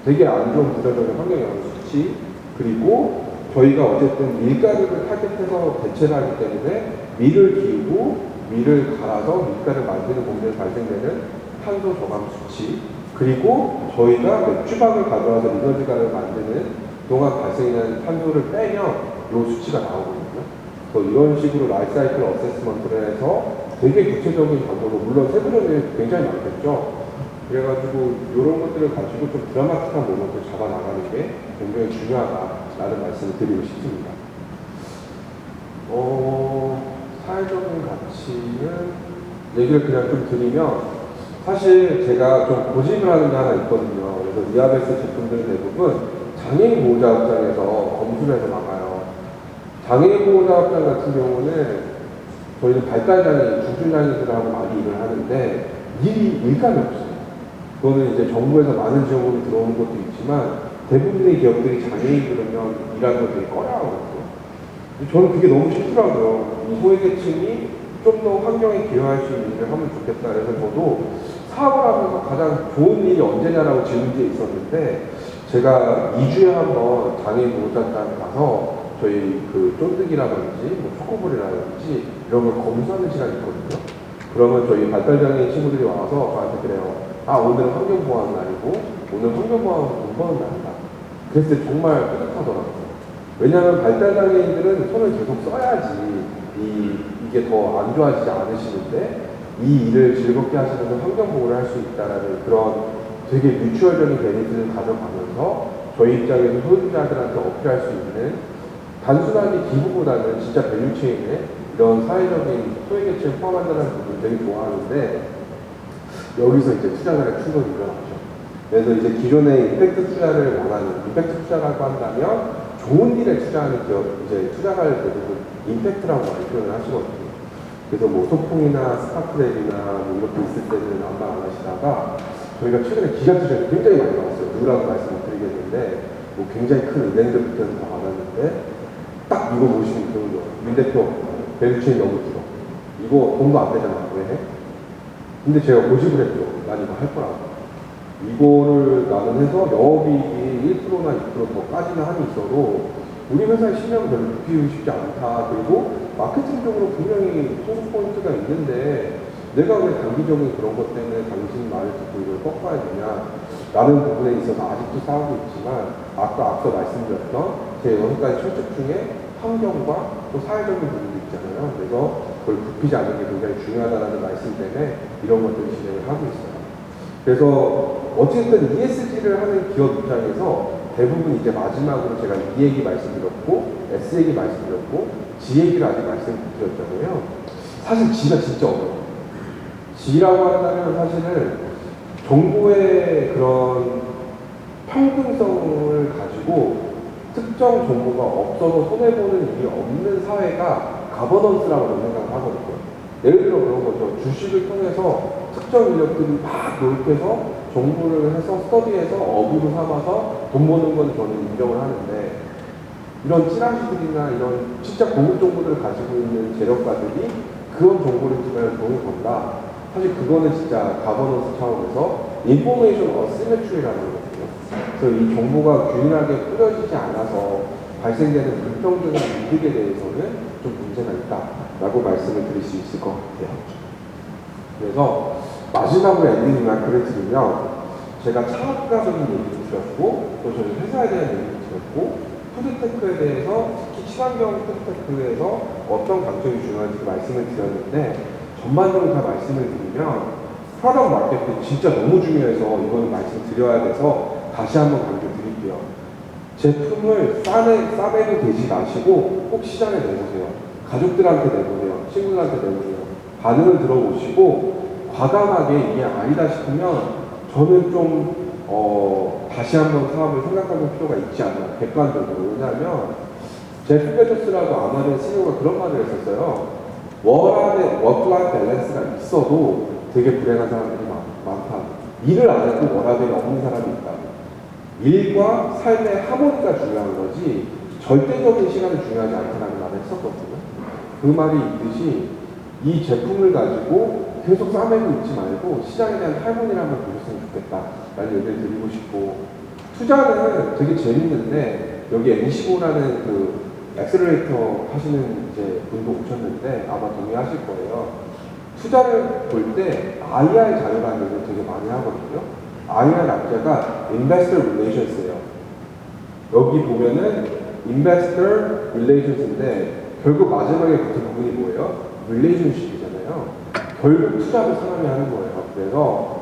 Speaker 1: 되게 안 좋은 부정적인 환경영향 수치 그리고 저희가 어쨌든 밀가루를 타겟해서 대체를 하기 때문에 밀을 기우고 밀을 갈아서 밀가루를 만드는 공정에서 발생되는 탄소 저감 수치 그리고 저희가 맥주박을 가져와서 리너지 가루를 만드는 동안 발생하는 탄소를 빼면 이 수치가 나오거든요. 그래서 이런 식으로 라이프사이클 어세스먼트를 해서 되게 구체적인 방법으로 물론 세부적인 굉장히 많겠죠. 그래가지고 이런 것들을 가지고 좀 드라마틱한 모먼트를 잡아나가는 게 굉장히 중요하다라는 말씀을 드리고 싶습니다. 사회적인 가치는 얘기를 그냥 좀 드리면 사실 제가 좀 고집을 하는 게 하나 있거든요. 그래서 리아베스 제품들은 대부분 장애인 보호자 업장에서 검수를 해서 나가요. 장애인 보호자 업장 같은 경우는 저희는 발달장애인, 중증장애인들하고 많이 일을 하는데 일감이 없어요. 그거는 이제 정부에서 많은 지원금이 들어오는 것도 있지만 대부분의 기업들이 장애인 그러면 일하는 걸 되게 꺼려하거든요. 저는 그게 너무 싫더라고요. 이 소외계층이 좀 더 환경에 기여할 수 있는 일을 하면 좋겠다. 그래서 저도 사업을 하면서 가장 좋은 일이 언제냐라고 질문지에 있었는데 제가 2주에 한번 장애인 보호자단 가서 저희 그 쫀득이라든지 초코볼이라든지 이런 걸 검수하는 시간이 있거든요. 그러면 저희 발달장애인 친구들이 와서 저한테 그래요. 오늘은 환경보호하는 날이고 오늘 환경보호하면서 돈 버는 날이다. 그랬을 때 정말 뿌듯하더라고요. 왜냐하면 발달장애인들은 손을 계속 써야지 이게 더 안 좋아지지 않으시는데 이 일을 즐겁게 하시면서 환경보호를 할 수 있다는 그런 되게 뮤추얼적인 베니핏을 가져가면서 저희 입장에서 소비자들한테 어필할 수 있는 단순하게 기부보다는 진짜 밸류체인에 이런 사회적인 소외계층을 포함한다는 부분을 되게 좋아하는데 여기서 이제 투자자의 충돌이 일어나죠. 그래서 이제 기존의 임팩트 투자를 원하는, 임팩트 투자라고 한다면 좋은 일에 투자하는 기업, 이제 투자가를 대부분 임팩트라고 많이 표현을 하시거든요. 그래서 뭐 소풍이나 스타트랩이나 뭐 이렇게 있을 때는 아마 안 하시다가 저희가 최근에 기자 투자를 굉장히 많이 받았어요. 누구라고 말씀을 드리겠는데 뭐 굉장히 큰 은행들부터는 다 받았는데 딱 이거 보시면 좋은 거예요. 민 대표 밸류체인 너무 길어. 이거 돈도 안 되잖아. 왜 해? 근데 제가 고집을 했죠. 난 이거 할 거라고. 이거를 나는 해서 영업이익이 1%나 2%더 까지는 한이 있어도 우리 회사의 실력은 별로 높이고 싶지 않다. 그리고 마케팅적으로 분명히 소득 포인트가 있는데 내가 왜 단기적인 그런 것 때문에 당신 말을 듣고 이걸 꺾어야 되냐 라는 부분에 있어서 아직도 싸우고 있지만 아까 앞서 말씀드렸던 제 6가지 철칙 중에 환경과 또 사회적인 부분도 있잖아요. 그래서 그걸 굽히지 않는 게 굉장히 중요하다는 말씀 때문에 이런 것들을 진행을 하고 있어요. 그래서 어쨌든 ESG를 하는 기업 입장에서 대부분 이제 마지막으로 제가 E 얘기 말씀드렸고 S 얘기 말씀드렸고 G 얘기를 아직 말씀드렸잖아요. 사실 G가 진짜 어려워요. G라고 한다면 사실은 정보의 그런 평등성을 가지고 특정 정보가 없어서 손해보는 일이 없는 사회가 가버넌스라고 저는 생각을 하거든요. 예를 들어 그런 거죠. 주식을 통해서 특정 인력들이 막 노력해서 정보를 해서 스터디해서 업으로 삼아서 돈 버는 건 저는 인정을 하는데 이런 찌라시들이나 이런 진짜 고급 정보들을 가지고 있는 재력가들이 그런 정보를 주면 돈을 번다. 사실 그거는 진짜 가버넌스 차원에서 인포메이션 어시메트리라는 거거든요. 그래서 이 정보가 균일하게 뿌려지지 않아서 발생되는 불평등한 이득에 대해서는 좀 문제가 있다라고 말씀을 드릴 수 있을 것 같아요. 그래서 마지막으로 엔딩 리마크를 드리면 제가 창업가적인 얘기를 드렸고 또 저희 회사에 대한 얘기를 드렸고 푸드테크에 대해서 특히 친환경 푸드테크에서 어떤 강점이 중요한지 말씀을 드렸는데 전반적으로 다 말씀을 드리면 프로덕트 마케팅 진짜 너무 중요해서 이건 말씀드려야 돼서 다시 한번 강조드릴게요. 제품을 싸매고 되지 마시고 꼭 시장에 내보세요. 가족들한테 내보세요. 친구들한테 내보세요. 반응을 들어보시고 과감하게 이게 아니다 싶으면 저는 좀 다시 한번 사업을 생각하는 필요가 있지 않나 객관적으로. 왜냐하면 제프 베조스라고 아마존 CEO가 그런 말을 했었어요. 워크라이프 밸런스가 있어도 되게 불행한 사람들이 많다. 일을 안 해도 워라밸이 없는 사람이 있다. 일과 삶의 하모니가 중요한 거지 절대적인 시간이 중요하지 않다는 말을 했었거든요. 그 말이 있듯이 이 제품을 가지고 계속 싸매고 있지 말고 시장에 대한 할머니를 한번 보셨으면 좋겠다라는 얘기를 드리고 싶고 투자는 되게 재밌는데 여기 NC5라는 그 엑셀러레이터 하시는 이제 분도 오셨는데 아마 동의하실 거예요. 투자를 볼 때 IR 자료라는 걸 되게 많이 하거든요. IR 앞자가 Investor Relations예요. 여기 보면은 Investor Relations인데 결국 마지막에 붙은 부분이 뭐예요? Relationship이잖아요. 결국 투자를 사람이 하는 거예요. 그래서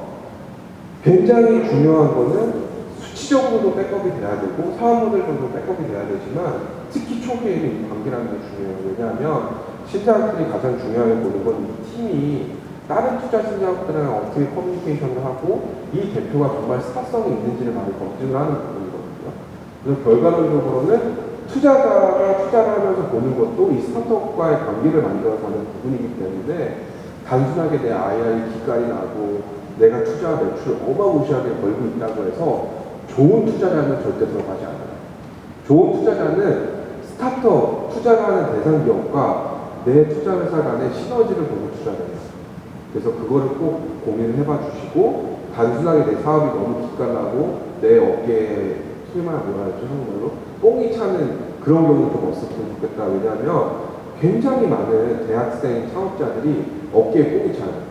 Speaker 1: 굉장히 중요한 거는 수치적으로도 백업이 돼야 되고 사업 모델적으로 백업이 돼야 되지만 특히 초기에는 이 관계라는 게 중요해요. 왜냐하면 신사학들이 가장 중요하게 보는 건 이 팀이 다른 투자 신사학들이랑 어떻게 커뮤니케이션을 하고 이 대표가 정말 스타성이 있는지를 많이 검증을 하는 부분이거든요. 그래서 결과론적으로는 투자자가 투자를 하면서 보는 것도 이 스타트업과의 관계를 만들어가는 부분이기 때문에 단순하게 내 IR이 기깔이 나고 내가 투자 매출 어마무시하게 벌고 있다고 해서 좋은 투자자는 절대 들어가지 않아요. 좋은 투자자는 스타트업 투자하는 대상 기업과 내 투자 회사 간의 시너지를 보고 투자를 해요. 그래서 그거를 꼭 고민을 해봐 주시고 단순하게 내 사업이 너무 기깔나고 내 어깨에 소위 말하면 뭐라 했죠? 한국말로 뽕이 차는 그런 경우는 좀 없었으면 좋겠다. 왜냐하면 굉장히 많은 대학생 창업자들이 어깨에 뽕이 차요.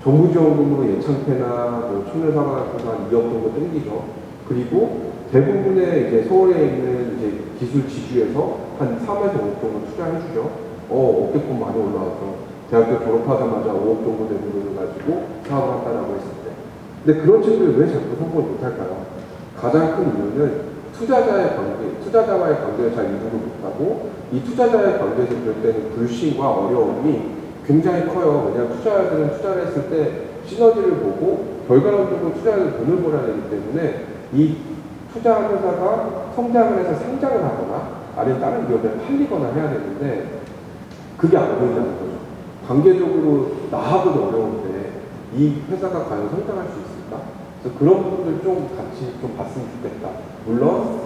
Speaker 1: 정부 지원금으로 예창패나 뭐 청년사관 같은 한 2억 정도 땡기죠. 그리고 대부분의 이제 서울에 있는 이제 기술 지주에서 한 3에서 5억 정도 투자해주죠. 어깨뽕 많이 올라와서 대학교 졸업하자마자 5억 정도 되는 돈을 가지고 사업을 한다라고 했을 때. 근데 그런 친구들이 왜 자꾸 성공을 못할까요? 가장 큰 이유는 투자자와의 관계를 잘 이루지 못하고 이 투자자의 관계에서 볼 때는 불신과 어려움이 굉장히 커요. 왜냐하면 투자자들은 투자를 했을 때 시너지를 보고 결과론적으로 투자해서 돈을 벌어야 되기 때문에 이 투자한 회사가 성장을 해서 상장을 하거나 아니면 다른 기업에 팔리거나 해야 되는데 그게 안 보인다는 거죠. 관계적으로 나하고도 어려운데 이 회사가 과연 성장할 수 있을까? 그래서 그런 부분들 좀 같이 좀 봤으면 좋겠다. 물론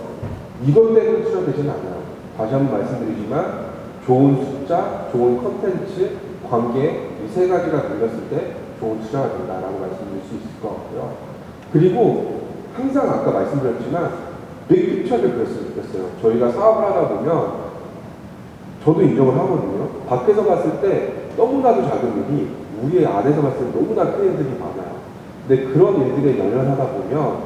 Speaker 1: 이것 때문에 투자되지는 않아요. 다시 한번 말씀드리지만 좋은 숫자, 좋은 컨텐츠, 관계 이 세 가지가 걸렸을 때 좋은 투자가 된다라고 말씀드릴 수 있을 것 같고요. 그리고 항상 아까 말씀드렸지만 빅픽처를 그렸으면 좋겠어요. 저희가 사업을 하다 보면 저도 인정을 하거든요. 밖에서 봤을 때 너무나도 작은 일이 우리 안에서 봤을 때 너무나 큰 일들이 많아요. 근데 그런 일들에 연연하다 보면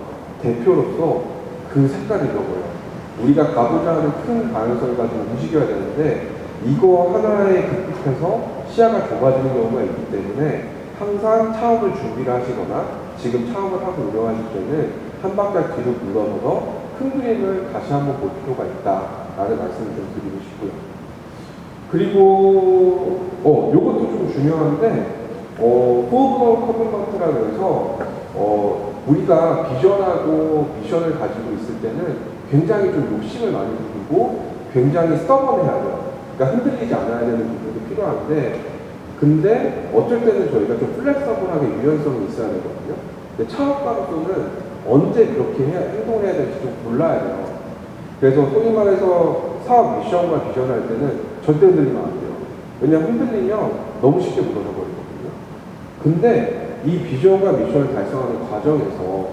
Speaker 1: 대표로서 그 색깔을 잃어버려요. 우리가 가고자 하는 큰 방향성을 가지고 움직여야 되는데 이거 하나에 급급해서 시야가 좁아지는 경우가 있기 때문에 항상 차업을 준비를 하시거나 지금 차업을 하고 운영하실 때는 한 발짝 뒤로 물러서서 큰 그림을 다시 한번 볼 필요가 있다라는 말씀을 좀 드리고 싶고요. 그리고 요것도 좀 중요한데 포브너 커밋먼트라고 해서 우리가 비전하고 미션을 가지고 있을 때는 굉장히 좀 욕심을 많이 부리고 굉장히 스터번해야 돼요. 그러니까 흔들리지 않아야 되는 부분도 필요한데 근데 어쩔 때는 저희가 좀 플렉서블하게 유연성이 있어야 되거든요. 근데 창업가로서는 언제 그렇게 행동을 해야 될지 좀 몰라야 돼요. 그래서 소위 말해서 사업 미션과 비전을 할 때는 절대 흔들리면 안 돼요. 왜냐하면 흔들리면 너무 쉽게 무너져 버리거든요. 근데 이 비전과 미션을 달성하는 과정에서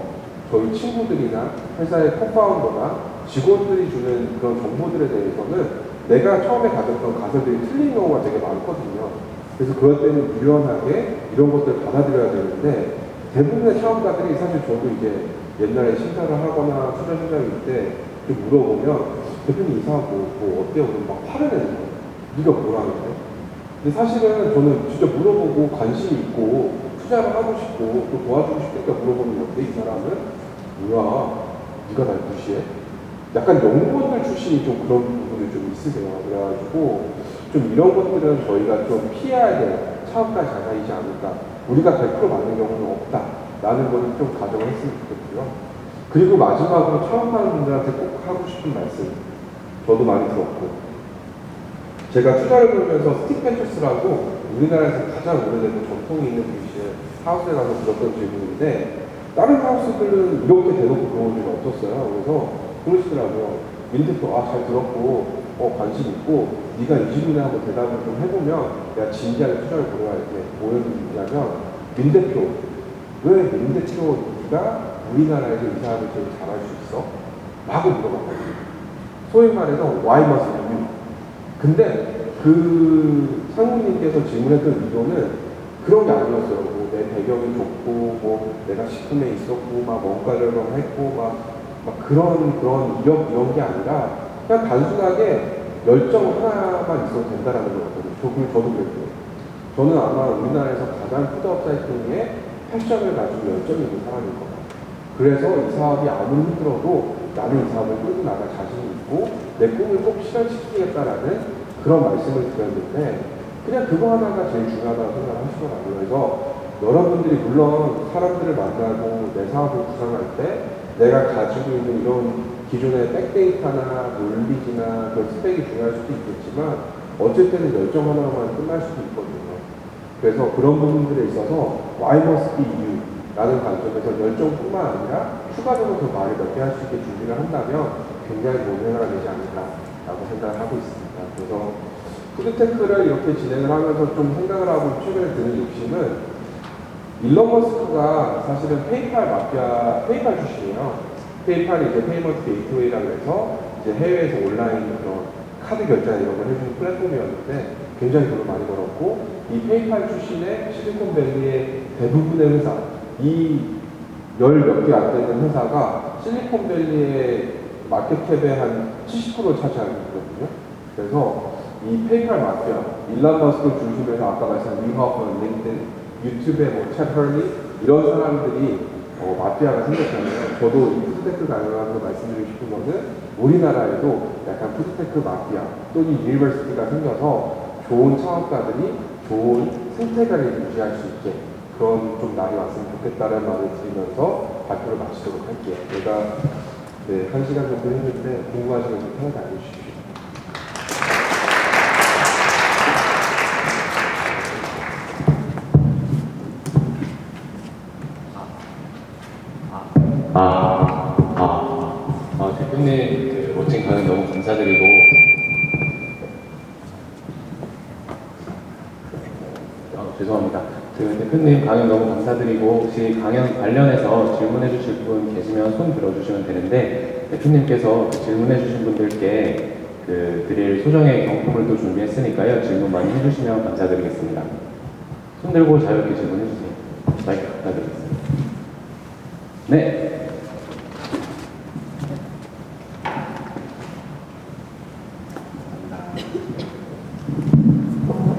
Speaker 1: 저희 친구들이나 회사의 코파운더나 직원들이 주는 그런 정보들에 대해서는 내가 처음에 가졌던 가설들이 틀린 경우가 되게 많거든요. 그래서 그것 때문에 유연하게 이런 것들을 받아들여야 되는데 대부분의 창업가들이 사실 저도 이제 옛날에 심사를 하거나 투자 신장일 때 좀 물어보면 대표님 이 사업 뭐 어때요? 그럼 막 화를 내는 거예요. 네가 뭐라는데? 근데 사실은 저는 진짜 물어보고 관심이 있고 투자를 하고 싶고 또 도와주고 싶으니까 물어보는 건데 이 사람은 뭐야? 네가 날 무시해? 약간 연구원들 출신이 좀 그런 부분이 좀 있으세요. 그래가지고 좀 이런 것들은 저희가 좀 피해야 될 창업가 자산이지 않을까. 우리가 100% 맞는 경우는 없다라는 거는 좀 가정을 했으면 좋겠고요. 그리고 마지막으로 창업하는 분들한테 꼭 하고 싶은 말씀. 저도 많이 들었고 제가 투자를 보면서 스틱벤처스라고 우리나라에서 가장 오래되고 전통이 있는 브리시 하우스에 가서 들었던 질문인데 다른 하우스들은 이렇게 대놓고 들어온 적이 없었어요. 그래서 그러시더라고요. 민대표 잘 들었고 관심 있고 네가 이 질문에 한번 대답을 좀 해보면 내가 진지하게 투자를 보러 갈게. 뭐였냐면 민대표 왜 민대표 네가 우리나라에서 이 사업을 제일 잘할 수 있어? 라고 물어봤거든요. 소위 말해서 why must you? 근데 그 상무님께서 질문했던 의도는 그런 게 아니었어요. 뭐 내 배경이 좋고 뭐 내가 식품에 있었고 막 뭔가를 했고 막 그런 이런 게 아니라 그냥 단순하게 열정 하나만 있어도 된다라는 거거든요. 저도 그랬고요. 저는 아마 우리나라에서 가장 푸드업사이클 중에 패션을 가지고 열정이 있는 사람일 거예요. 그래서 이 사업이 아무리 힘들어도 나는 이 사업을 끌고 나갈 자신이 있고 내 꿈을 꼭 실현시키겠다라는 그런 말씀을 드렸는데 그냥 그거 하나가 제일 중요하다고 생각하시더라고요. 그래서 여러분들이 물론 사람들을 만나고 내 사업을 구상할 때 내가 가지고 있는 이런 기존의 백데이터나 논리지나 그런 스펙이 중요할 수도 있겠지만 어쩔 때는 열정 하나만 끝날 수도 있거든요. 그래서 그런 부분들에 있어서 why must be you 라는 관점에서 열정뿐만 아니라 추가적으로 더 말을 몇 개 할 수 있게 준비를 한다면 굉장히 좋은 회사가 되지 않을까라고 생각을 하고 있습니다. 그래서 푸드테크를 이렇게 진행을 하면서 좀 생각을 하고 최근에 드는 욕심은 일론 머스크가 사실은 페이팔 출신이에요. 페이팔이 이제 페이먼트 게이트웨이라고 해서 이제 해외에서 온라인 그런 카드 결제 이런 걸 해주는 플랫폼이었는데 굉장히 돈을 많이 벌었고 이 페이팔 출신의 실리콘밸리의 대부분의 회사 이 열 몇 개 안 되는 회사가 실리콘밸리의 마켓캡의 한 70%를 차지하고 있거든요. 그래서 이 페이팔 마피아, 일론 머스크 중심에서 아까 말씀한 리허먼, 링든, 유튜브의 챗 헐리 이런 사람들이 마피아가 생겼잖아요. 저도 이 푸드테크 관련해서 말씀드리고 싶은 거는 우리나라에도 약간 푸드테크 마피아 또는 유니버시티가 생겨서 좋은 창업가들이 좋은 생태계를 유지할 수 있게 그런 좀 날이 왔으면 좋겠다는 말을 드리면서 발표를 마치도록 할게요. 제가 1시간 정도 했는데 궁금하시면 좀 편하게 알려주십시오.
Speaker 2: 대표님 그 멋진 강연 너무 감사드리고 죄송합니다. 그 대표님 강연 너무 감사드리고 혹시 강연 관련해서 질문해 주실 분 계시면 손 들어주시면 되는데 대표님께서 그 질문해 주신 분들께 그 드릴 소정의 경품을 또 준비했으니까요. 질문 많이 해주시면 감사드리겠습니다. 손 들고 자유롭게 질문해 주세요. 마이크 부탁드리겠습니다. 네.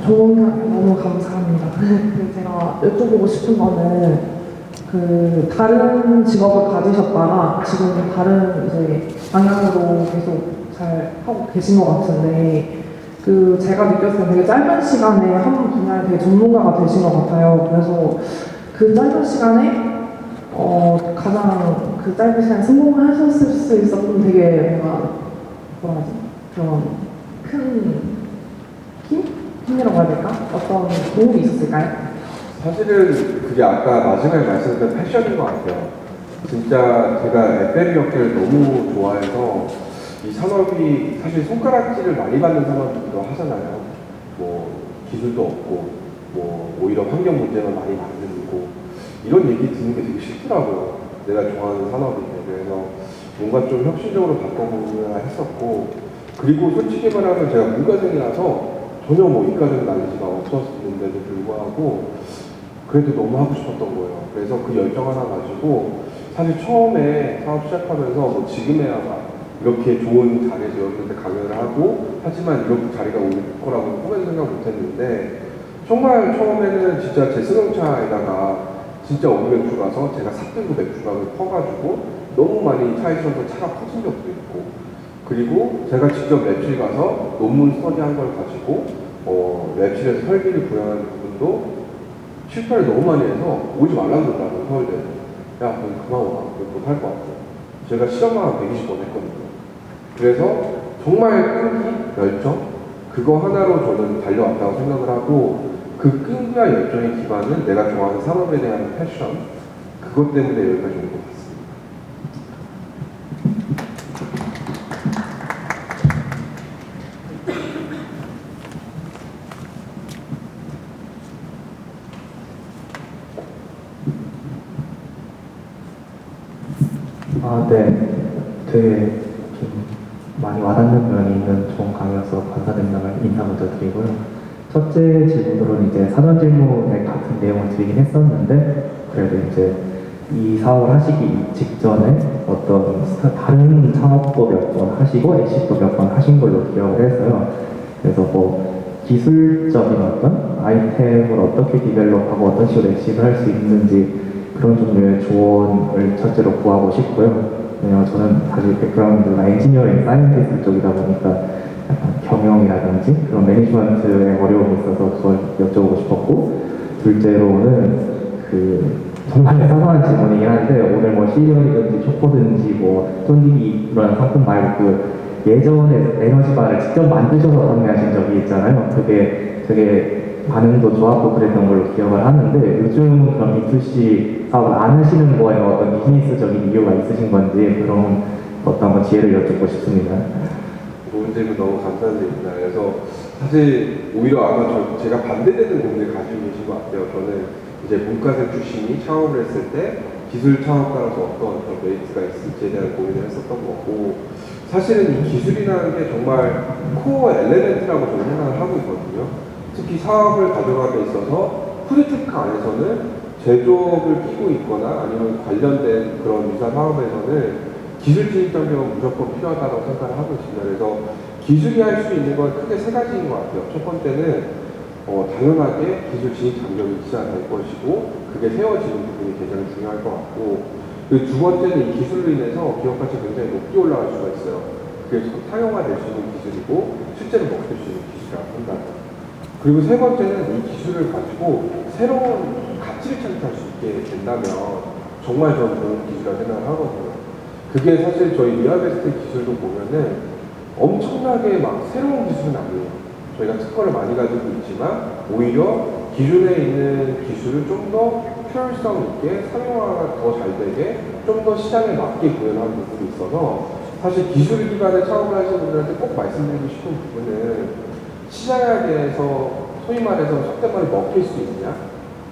Speaker 3: 좋은 강연 너무 감사합니다. 제가 여쭤보고 싶은 거는 다른 직업을 가지셨다가 지금 다른 이제 방향으로 계속 잘 하고 계신 것 같은데 제가 느꼈을 때 되게 짧은 시간에 한 분야에 되게 전문가가 되신 것 같아요. 그래서 그 짧은 시간에 가장 그 짧은 시간에 성공을 하셨을 수 있었던 되게 뭐라 하지? 그런 큰 힘이라고 해야 될까? 어떤 도움이 있었을까요?
Speaker 1: 사실은 그게 아까 마지막에 말씀드린 패션인 것 같아요. 진짜 제가 에페리 업계를 너무 좋아해서 이 산업이 사실 손가락질을 많이 받는 산업이기도 하잖아요. 뭐 기술도 없고 뭐 오히려 환경 문제만 많이 만들고 이런 얘기 듣는 게 되게 싫더라고요. 내가 좋아하는 산업인데. 그래서 뭔가 좀 혁신적으로 바꿔보려고 했었고, 그리고 솔직히 말하면 제가 문과생이라서 전혀 뭐 이과적 난이지가 없었는데도 불구하고 그래도 너무 하고 싶었던 거예요. 그래서 그 열정 하나 가지고 사실 처음에 사업 시작하면서 뭐 지금에야 막 이렇게 좋은 자리에서 여러분한테 강연을 하고 하지만 이렇게 자리가 올 거라고 꿈에도 생각 못 했는데 정말 처음에는 진짜 제 승용차에다가 진짜 어느 맥주 가서 제가 샀던 그 맥주가를 퍼가지고 너무 많이 차에 있어서 차가 퍼진 적도 있고, 그리고 제가 직접 랩실 가서 논문 스터디한 걸 가지고 랩실에서 설비를 구현하는 부분도 실패를 너무 많이 해서 오지 말라고 그러더라고요. 서울대는. 야, 너 그만 와. 못할 것 같아. 제가 시험만 120번 했거든요. 그래서 정말 끈기, 열정, 그거 하나로 저는 달려왔다고 생각을 하고, 그 끈기와 열정의 기반은 내가 좋아하는 산업에 대한 패션, 그것 때문에 여기까지 온 것 같습니다.
Speaker 4: 네. 되게 좀 많이 와닿는 면이 있는 좋은 강의여서 감사드린다는 인사 먼저 드리고요. 첫째 질문으로는 이제 사전 질문에 같은 내용을 드리긴 했었는데, 그래도 이제 이 사업을 하시기 직전에 어떤 다른 창업도 몇 번 하시고 엑시트도 몇 번 하신 걸로 기억을 해서요. 그래서 뭐 기술적인 어떤 아이템을 어떻게 디벨롭하고 어떤 식으로 엑시트를 할 수 있는지 그런 종류의 조언을 첫째로 구하고 싶고요. 왜냐면 저는 사실 백그라운드가 엔지니어링, 사이언티스트 쪽이다 보니까 약간 경영이라든지 그런 매니지먼트에 어려움이 있어서 그걸 여쭤보고 싶었고, 둘째로는 정말 사소한 질문이긴 한데 오늘 뭐 시리얼이든지 초코든지 뭐 쫀디기 이런 상품 말고 예전에 에너지바를 직접 만드셔서 판매하신 적이 있잖아요. 그게 되게 반응도 좋았고 그랬던 걸로 기억을 하는데 요즘 그런 B2C 사업을 안 하시는 거에 어떤 비즈니스적인 이유가 있으신 건지 그런 것도 한번 지혜를 여쭙고 싶습니다.
Speaker 1: 좋은 질문 너무 감사드립니다. 그래서 사실 오히려 아마 제가 반대되는 고민을 가지고 계신 것 같아요. 저는 이제 문과생 출신이 창업을 했을 때 기술 창업가로서 어떤 메리트가 있을지에 대한 고민을 했었던 거고, 사실은 이 기술이라는 게 정말 코어 엘레멘트라고 저는 생각을 하고 있거든요. 특히 사업을 가져가게 있어서 푸드테크 안에서는 제조업을 끼고 있거나 아니면 관련된 그런 유사 사업에서는 기술 진입 장벽은 무조건 필요하다고 생각을 하고 있습니다. 그래서 기술이 할 수 있는 건 크게 세 가지인 것 같아요. 첫 번째는 당연하게 기술 진입 장벽이 있어야 될 것이고 그게 세워지는 부분이 굉장히 중요할 것 같고, 그리고 두 번째는 이 기술로 인해서 기업 가치가 굉장히 높게 올라갈 수가 있어요. 그게 상용화될 수 있는 기술이고 실제로 먹힐 수 있는 기술이라고 한다면, 그리고 세 번째는 이 기술을 가지고 새로운 가치를 창출할 수 있게 된다면 정말 저는 좋은 기술이라고 생각을 하거든요. 그게 사실 저희 리얼베스트 기술도 보면은 엄청나게 막 새로운 기술은 아니에요. 저희가 특허를 많이 가지고 있지만 오히려 기존에 있는 기술을 좀 더 효율성 있게 상용화가 더 잘 되게 좀 더 시장에 맞게 구현한 부분이 있어서 사실 기술 기반의 창업을 하시는 분들한테 꼭 말씀드리고 싶은 부분은 시장에 대해서 소위 말해서 속된 말을 먹힐 수 있냐.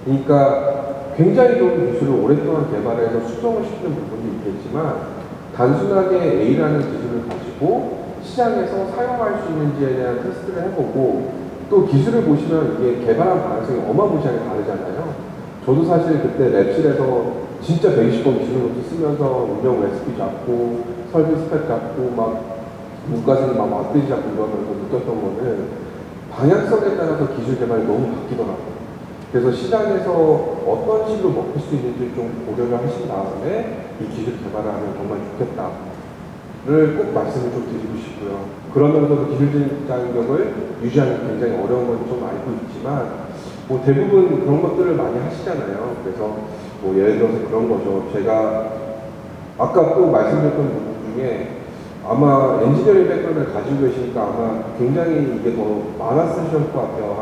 Speaker 1: 그러니까 굉장히 좋은 기술을 오랫동안 개발해서 수정을 시키는 부분도 있겠지만 단순하게 A라는 기술을 가지고 시장에서 사용할 수 있는지에 대한 테스트를 해보고 또 기술을 보시면 이게 개발한 가능성이 어마무시하게 다르잖아요. 저도 사실 그때 랩실에서 진짜 120번 기술 노트 쓰면서 운영 레시피 잡고 설비 스펙 잡고 막 문과생이 막 맞들이 잡고 이러면서 느꼈던 거는 방향성에 따라서 기술 개발이 너무 바뀌더라고요. 그래서 시장에서 어떤 식으로 먹힐 수 있는지 좀 고려를 하신 다음에 이 기술 개발을 하면 정말 좋겠다를 꼭 말씀을 좀 드리고 싶고요. 그러면서도 기술진 자격을 유지하는 게 굉장히 어려운 건 좀 알고 있지만 뭐 대부분 그런 것들을 많이 하시잖아요. 그래서 뭐 예를 들어서 그런 거죠. 제가 아까 또 말씀드렸던 부분 중에 아마 엔지니어링 백그라운드를 가지고 계시니까 아마 굉장히 이게 더 많았으실 것 같아요.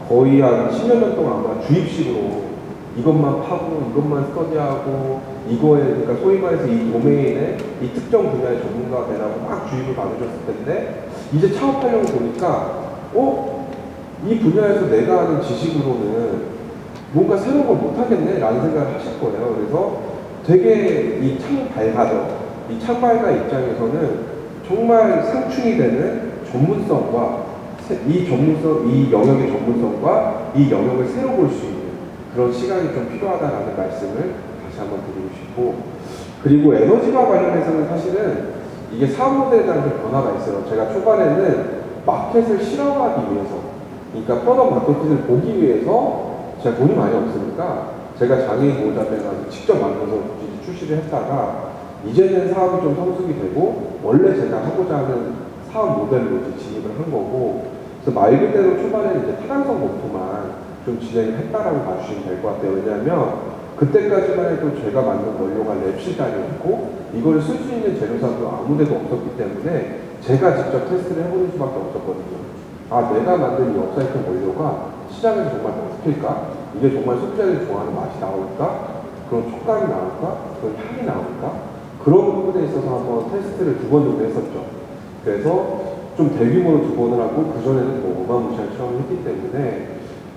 Speaker 1: 거의 한 10여 년 동안 아마 주입식으로 이것만 파고 이것만 스터디하고 이거에 그러니까 소위 말해서 이 도메인의 이 특정 분야의 전문가가 되라고 막 주입을 받으셨을 텐데 이제 창업하려고 보니까 이 분야에서 내가 아는 지식으로는 뭔가 새로운 걸 못하겠네 라는 생각을 하실 거예요. 그래서 되게 이 창발가 입장에서는 정말 상충이 되는 전문성과 이 영역의 전문성과 이 영역을 새로 볼 수 있는 그런 시간이 좀 필요하다라는 말씀을 다시 한번 드리고 싶고 그리고 에너지와 관련해서는 사실은 이게 사업 모델에 대한 좀 변화가 있어요. 제가 초반에는 마켓을 실험하기 위해서 그러니까 프로덕트 마케팅을 보기 위해서 제가 돈이 많이 없으니까 제가 장애인 보호자에 가서 직접 만들어서 출시를 했다가 이제는 사업이 좀 성숙이 되고 원래 제가 하고자 하는 사업 모델로 이제 진입을 한 거고 그래서 말 그대로 초반에는 이제 타당성 검토만 좀 진행을 했다라고 봐주시면 될 것 같아요. 왜냐하면 그때까지만 해도 제가 만든 원료가 랩실단이었고 이걸 쓸 수 있는 재료사도 아무데도 없었기 때문에 제가 직접 테스트를 해보는 수밖에 없었거든요. 내가 만든 이 업사이클 원료가 시장에서 정말 먹힐까? 이게 정말 소비자들이 좋아하는 맛이 나올까? 그런 촉감이 나올까? 그런 향이 나올까? 그런 부분에 있어서 한번 테스트를 2번 정도 했었죠. 그래서 좀 대규모로 2번을 하고 그전에는 뭐 어마무시한 실험을 했기 때문에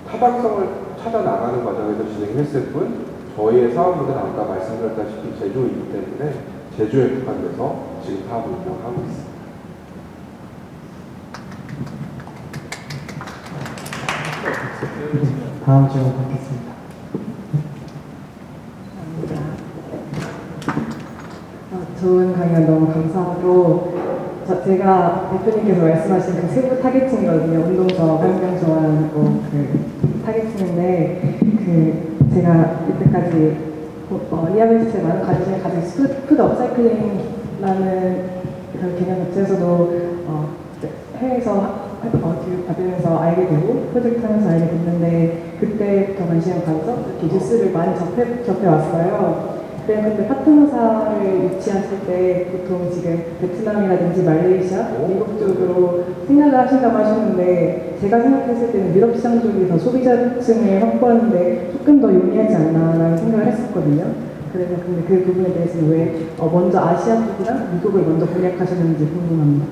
Speaker 1: 타당성을 찾아 나가는 과정에서 진행했을 뿐 저희의 사업들은 아까 말씀드렸다시피 제조이기 때문에 제조에 국한돼서 지금 사업을 운영하고 있습니다.
Speaker 4: 다음 질문 받겠습니다.
Speaker 3: 좋은 강연 너무 감사하고 제가 대표님께서 말씀하신 그 세부 타겟층이거든요. 운동저, 환경 좋아하고 그 타겟층인데 제가 이때까지 리아베스트의 많은 과정을 가진 푸드 업사이클링이라는 그런 개념 자체에서도 해외에서 교육 받으면서 알게 되고 프로젝트 하면서 알게 됐는데 그때부터 관심을 가져서 이렇게 뉴스를 많이 접해왔어요. 근데 파트너사를 유치하실 때 보통 지금 베트남이라든지 말레이시아, 미국 쪽으로 생각을 하신다고 하셨는데 제가 생각했을 때는 유럽 시장 쪽이 더 소비자층을 확보하는데 조금 더 용이하지 않나라는 생각을 했었거든요. 그래서 근데 그 부분에 대해서는 왜 먼저 아시아 쪽이랑 미국을 먼저 공략하셨는지 궁금합니다.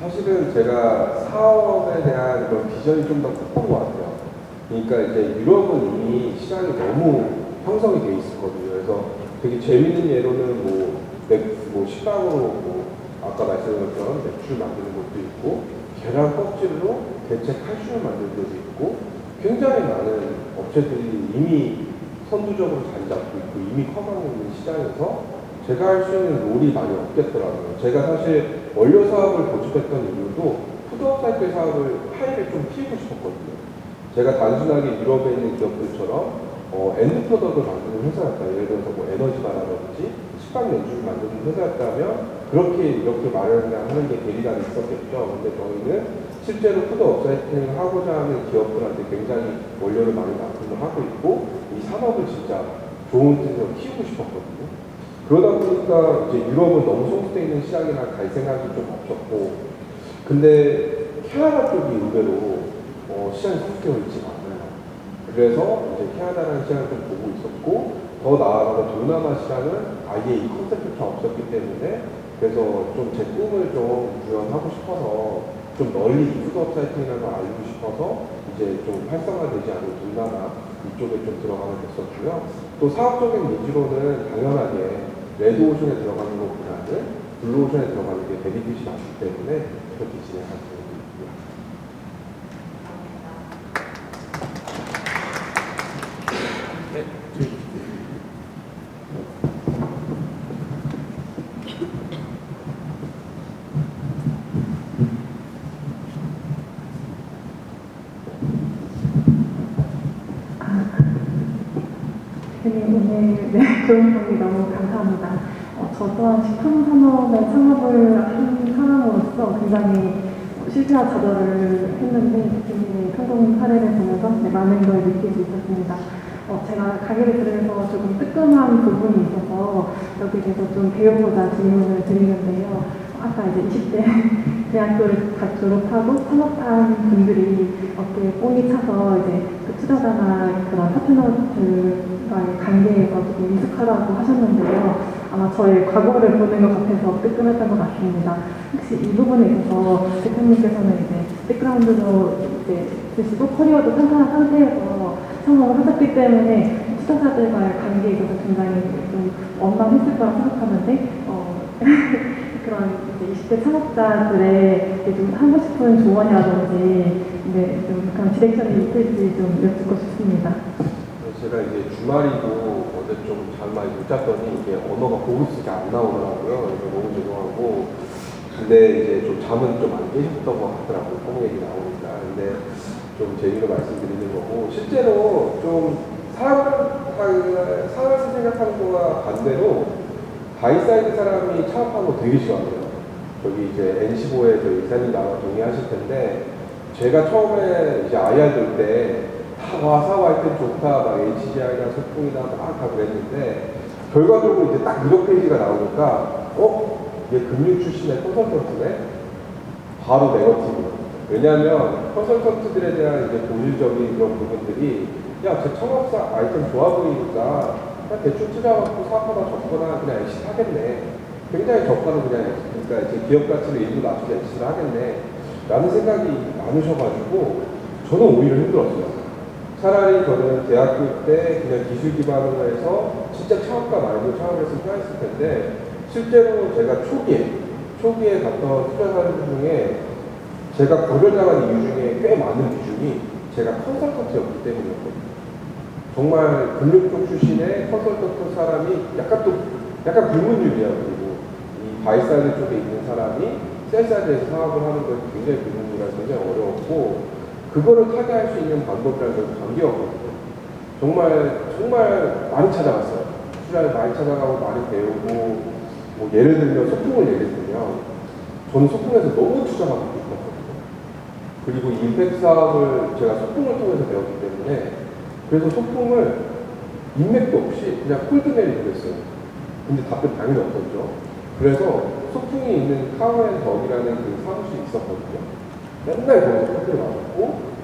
Speaker 1: 사실은 제가 사업에 대한 그런 비전이 좀 더 컸던 것 같아요. 그러니까 이제 유럽은 이미 시장이 너무 형성이 돼 있었거든요. 그래서 되게 재밌는 예로는 식당으로 아까 말씀드렸던 맥주를 만드는 것도 있고 계란 껍질로 대체 칼슘을 만드는 것도 있고 굉장히 많은 업체들이 이미 선두적으로 자리 잡고 있고 이미 커가고 있는 시장에서 제가 할 수 있는 롤이 많이 없겠더라고요. 제가 사실 원료 사업을 고집했던 이유도 푸드업사이클 사업을 파일을 좀 피우고 싶었거든요. 제가 단순하게 유럽에 있는 기업들처럼 엔드 프로덕트를 만드는 회사였다. 예를 들어서 에너지바라든지 식빵 연주를 만드는 회사였다면 이렇게 마련을 하는 게 대리단이 있었겠죠. 근데 저희는 실제로 푸드 업사이클링을 하고자 하는 기업들한테 굉장히 원료를 많이 납품을 하고 있고 이 산업을 진짜 좋은 뜻으로 키우고 싶었거든요. 그러다 보니까 이제 유럽은 너무 성숙되어 있는 시장이라 갈 생각이 좀 없었고, 근데 캐나다 쪽이 의외로 시장이 성숙되어 있지가 않아요. 그래서 이제 캐나다라는 시장을 좀 보고 있었고, 더 나아가서 동남아 시장은 아예 이 컨셉조차 없었기 때문에 그래서 좀 제 꿈을 좀 구현하고 싶어서 좀 널리 이 푸드 업사이클이라는 걸 알리고 싶어서 이제 좀 활성화되지 않은 동남아 이쪽에 좀 들어가게 됐었고요. 또 사업적인 니즈로는 당연하게 레드오션에 들어가는 것보다는 블루오션에 들어가는 게 베니핏이 많기 때문에 그렇게 진행할 계획입니다.
Speaker 5: 오늘 좋은 강의 너무 감사합니다. 저 또한 식품 산업에 창업을 한 사람으로서 굉장히 실패와 좌절을 했는데 대표님의 성공 사례를 보면서 많은 걸 느낄 수 있었습니다. 제가 강의를 들으면서 조금 뜨끔한 부분이 있어서 여기에 대해서 좀 배워보자 질문을 드리는데요. 아까 이제 20대 대학교를 다 졸업하고 창업한 분들이 어깨에 뽕이 차서 이제 그 투자자나 그런 파트너들과의 관계에서 조금 미숙하다고 하셨는데요. 아마 저의 과거를 보는 것 같아서 뜨끔했던 것 같습니다. 혹시 이 부분에 있어서 대표님께서는 이제 백그라운드도 이제 드시고 커리어도 탄탄한 상태에서 창업을 하셨기 때문에 투자자들과의 관계에 있어서 굉장히 좀 원만했을 거라 생각하는데 그런 이제 20대 창업자들의 좀 하고 싶은 조언이라든지 좀 그런 디렉션이 있을지 좀 여쭙고 싶습니다.
Speaker 1: 제가 이제 주말이고 어제 좀 잠 많이 못 잤더니 이게 언어가 고급스럽게 안 나오더라고요. 그래서 너무 죄송하고, 근데 이제 좀 잠은 좀 안 깨셨던 것 같더라고요. 뽕 얘기 나오니까. 근데 좀 재미로 말씀드리는 거고, 실제로 좀 사람을 생각하는 거와 반대로 바이사이드 사람이 창업하는 거 되게 싫어해요. 저기 이제 N15에 저희 이사님도 아마 동의하실 텐데, 제가 처음에 이제 IR 돌 때 다 사와이템 좋다, 막 HGI나 소풍이나 막 다 그랬는데, 결과적으로 이제 딱 1억 페이지가 나오니까, 얘 금융 출신의 컨설턴트네? 바로 네거티브. 왜냐하면 컨설턴트들에 대한 이제 본질적인 그런 부분들이, 야, 제 창업사 아이템 좋아 보이니까 그냥 대충 투자하고 사업하다 적거나 그냥 엑시트 하겠네. 굉장히 적거나 그냥 그러니까 이제 기업 가치를 일부 낮춰서 엑시트를 하겠네. 라는 생각이 많으셔가지고 저는 오히려 힘들었어요. 차라리 저는 대학교 때 그냥 기술 기반으로 해서 진짜 창업가 말고 창업을 했으면 편했을 텐데, 실제로 제가 초기에 갔던 투자사들 중에 제가 거절당한 이유 중에 꽤 많은 비중이 제가 컨설턴트였기 때문이었거든요. 정말 금융 쪽 출신의 컨설턴트 사람이 약간 불문율이야. 그리고 이 바이사이드 쪽에 있는 사람이 셀사이드에서 사업을 하는 건 굉장히 불문율이라 굉장히 어려웠고, 그거를 타개할 수 있는 방법이라는 건 관계였거든요. 정말 많이 찾아갔어요. 투자를 많이 찾아가고 많이 배우고, 뭐 예를 들면 소풍을 예를 들면 저는 소풍에서 너무 투자가 많고 싶었거든요. 그리고 임팩트 사업을 제가 소풍을 통해서 배웠기 때문에 그래서 소풍을 인맥도 없이 그냥 콜드메일을 했어요. 근데 답변 당연히 없었죠. 그래서 소풍이 있는 카우앤덕이라는 그 사무실이 있었거든요. 맨날 거기서 커피를 마셨고,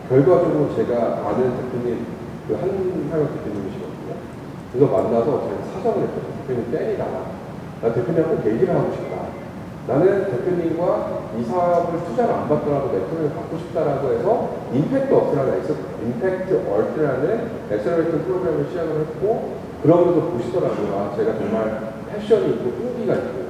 Speaker 1: 결과적으로 제가 아는 대표님, 그 한상혁 대표님이시거든요. 그래서 만나서 제가 사정을 했거든요. 대표님 땡이다. 나 대표님하고 꼭 얘기를 하고 싶다. 나는 대표님과 이 사업을 투자를 안 받더라도 내 프로그램을 받고 싶다라고 해서 임팩트 얼트라는 엑셀러레이팅 프로그램을 시작을 했고, 그러면서 보시더라고요. 제가 정말 패션이 있고 끈기가 있고,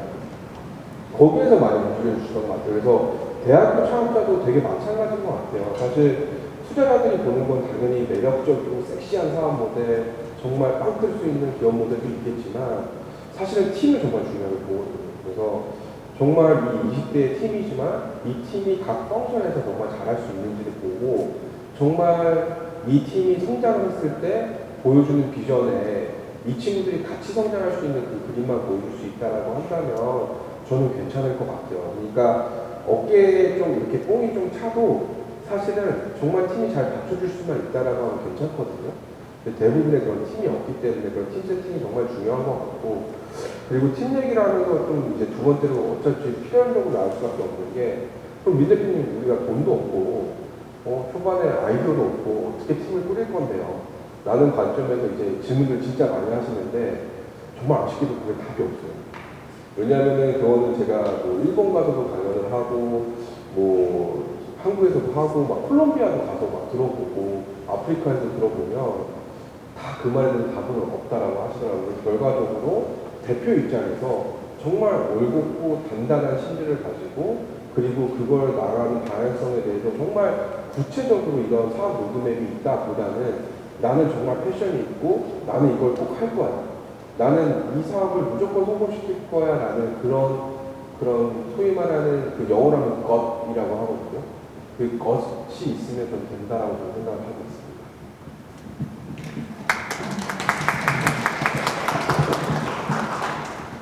Speaker 1: 거기에서 많이 움직여 주시던 것 같아요. 그래서 대학교 창업자도 되게 마찬가지인 것 같아요. 사실 투자자들이 보는 건 당연히 매력적이고 섹시한 사업 모델, 정말 빵 뜰 수 있는 기업 모델도 있겠지만 사실은 팀을 정말 중요하게 보거든요. 그래서 정말 이 20대의 팀이지만 이 팀이 각 펑션에서 정말 잘할 수 있는지를 보고, 정말 이 팀이 성장을 했을 때 보여주는 비전에 이 친구들이 같이 성장할 수 있는 그 그림만 보여줄 수 있다라고 한다면 저는 괜찮을 것 같아요. 그러니까 어깨에 좀 이렇게 뽕이 좀 차도 사실은 정말 팀이 잘 받쳐줄 수만 있다라고 하면 괜찮거든요. 근데 대부분의 그런 팀이 없기 때문에 그런 팀 세팅이 정말 중요한 것 같고, 그리고 팀 얘기라는 건 좀 이제 두 번째로 어차피 필연적으로 나올 수밖에 없는 게, 그럼 민 대표님 우리가 돈도 없고 초반에 아이디어도 없고 어떻게 팀을 꾸릴 건데요? 라는 관점에서 이제 질문을 진짜 많이 하시는데 정말 아쉽게도 그게 답이 없어요. 왜냐하면은 그거는 제가 뭐 일본 가서도 강연을 하고 뭐 한국에서도 하고 막 콜롬비아도 가서 막 들어보고 아프리카에서 들어보면 다 그 말에 대한 답은 없다라고 하시더라고요. 결과적으로 대표 입장에서 정말 올곧고 단단한 신뢰를 가지고, 그리고 그걸 나가는 방향성에 대해서 정말 구체적으로 이런 사업 로드맵이 있다 보다는 나는 정말 패션이 있고 나는 이걸 꼭 할 거야, 나는 이 사업을 무조건 성공시킬 거야 라는 그런 소위 말하는 그 영어로 하면 것이라고 하거든요. 그 것이 있으면 좀 된다라고 저는 생각을 하고 있습니다.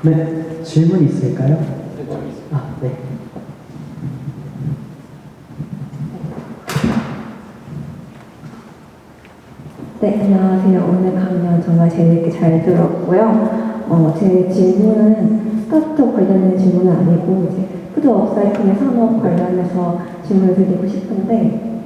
Speaker 4: 네, 질문 있을까요? 네.
Speaker 6: 네, 안녕하세요. 오늘 강연 정말 재미있게 잘 들었고요. 제 질문은 스타트업 관련된 질문은 아니고 이제 푸드 업사이클링 산업 관련해서 질문을 드리고 싶은데,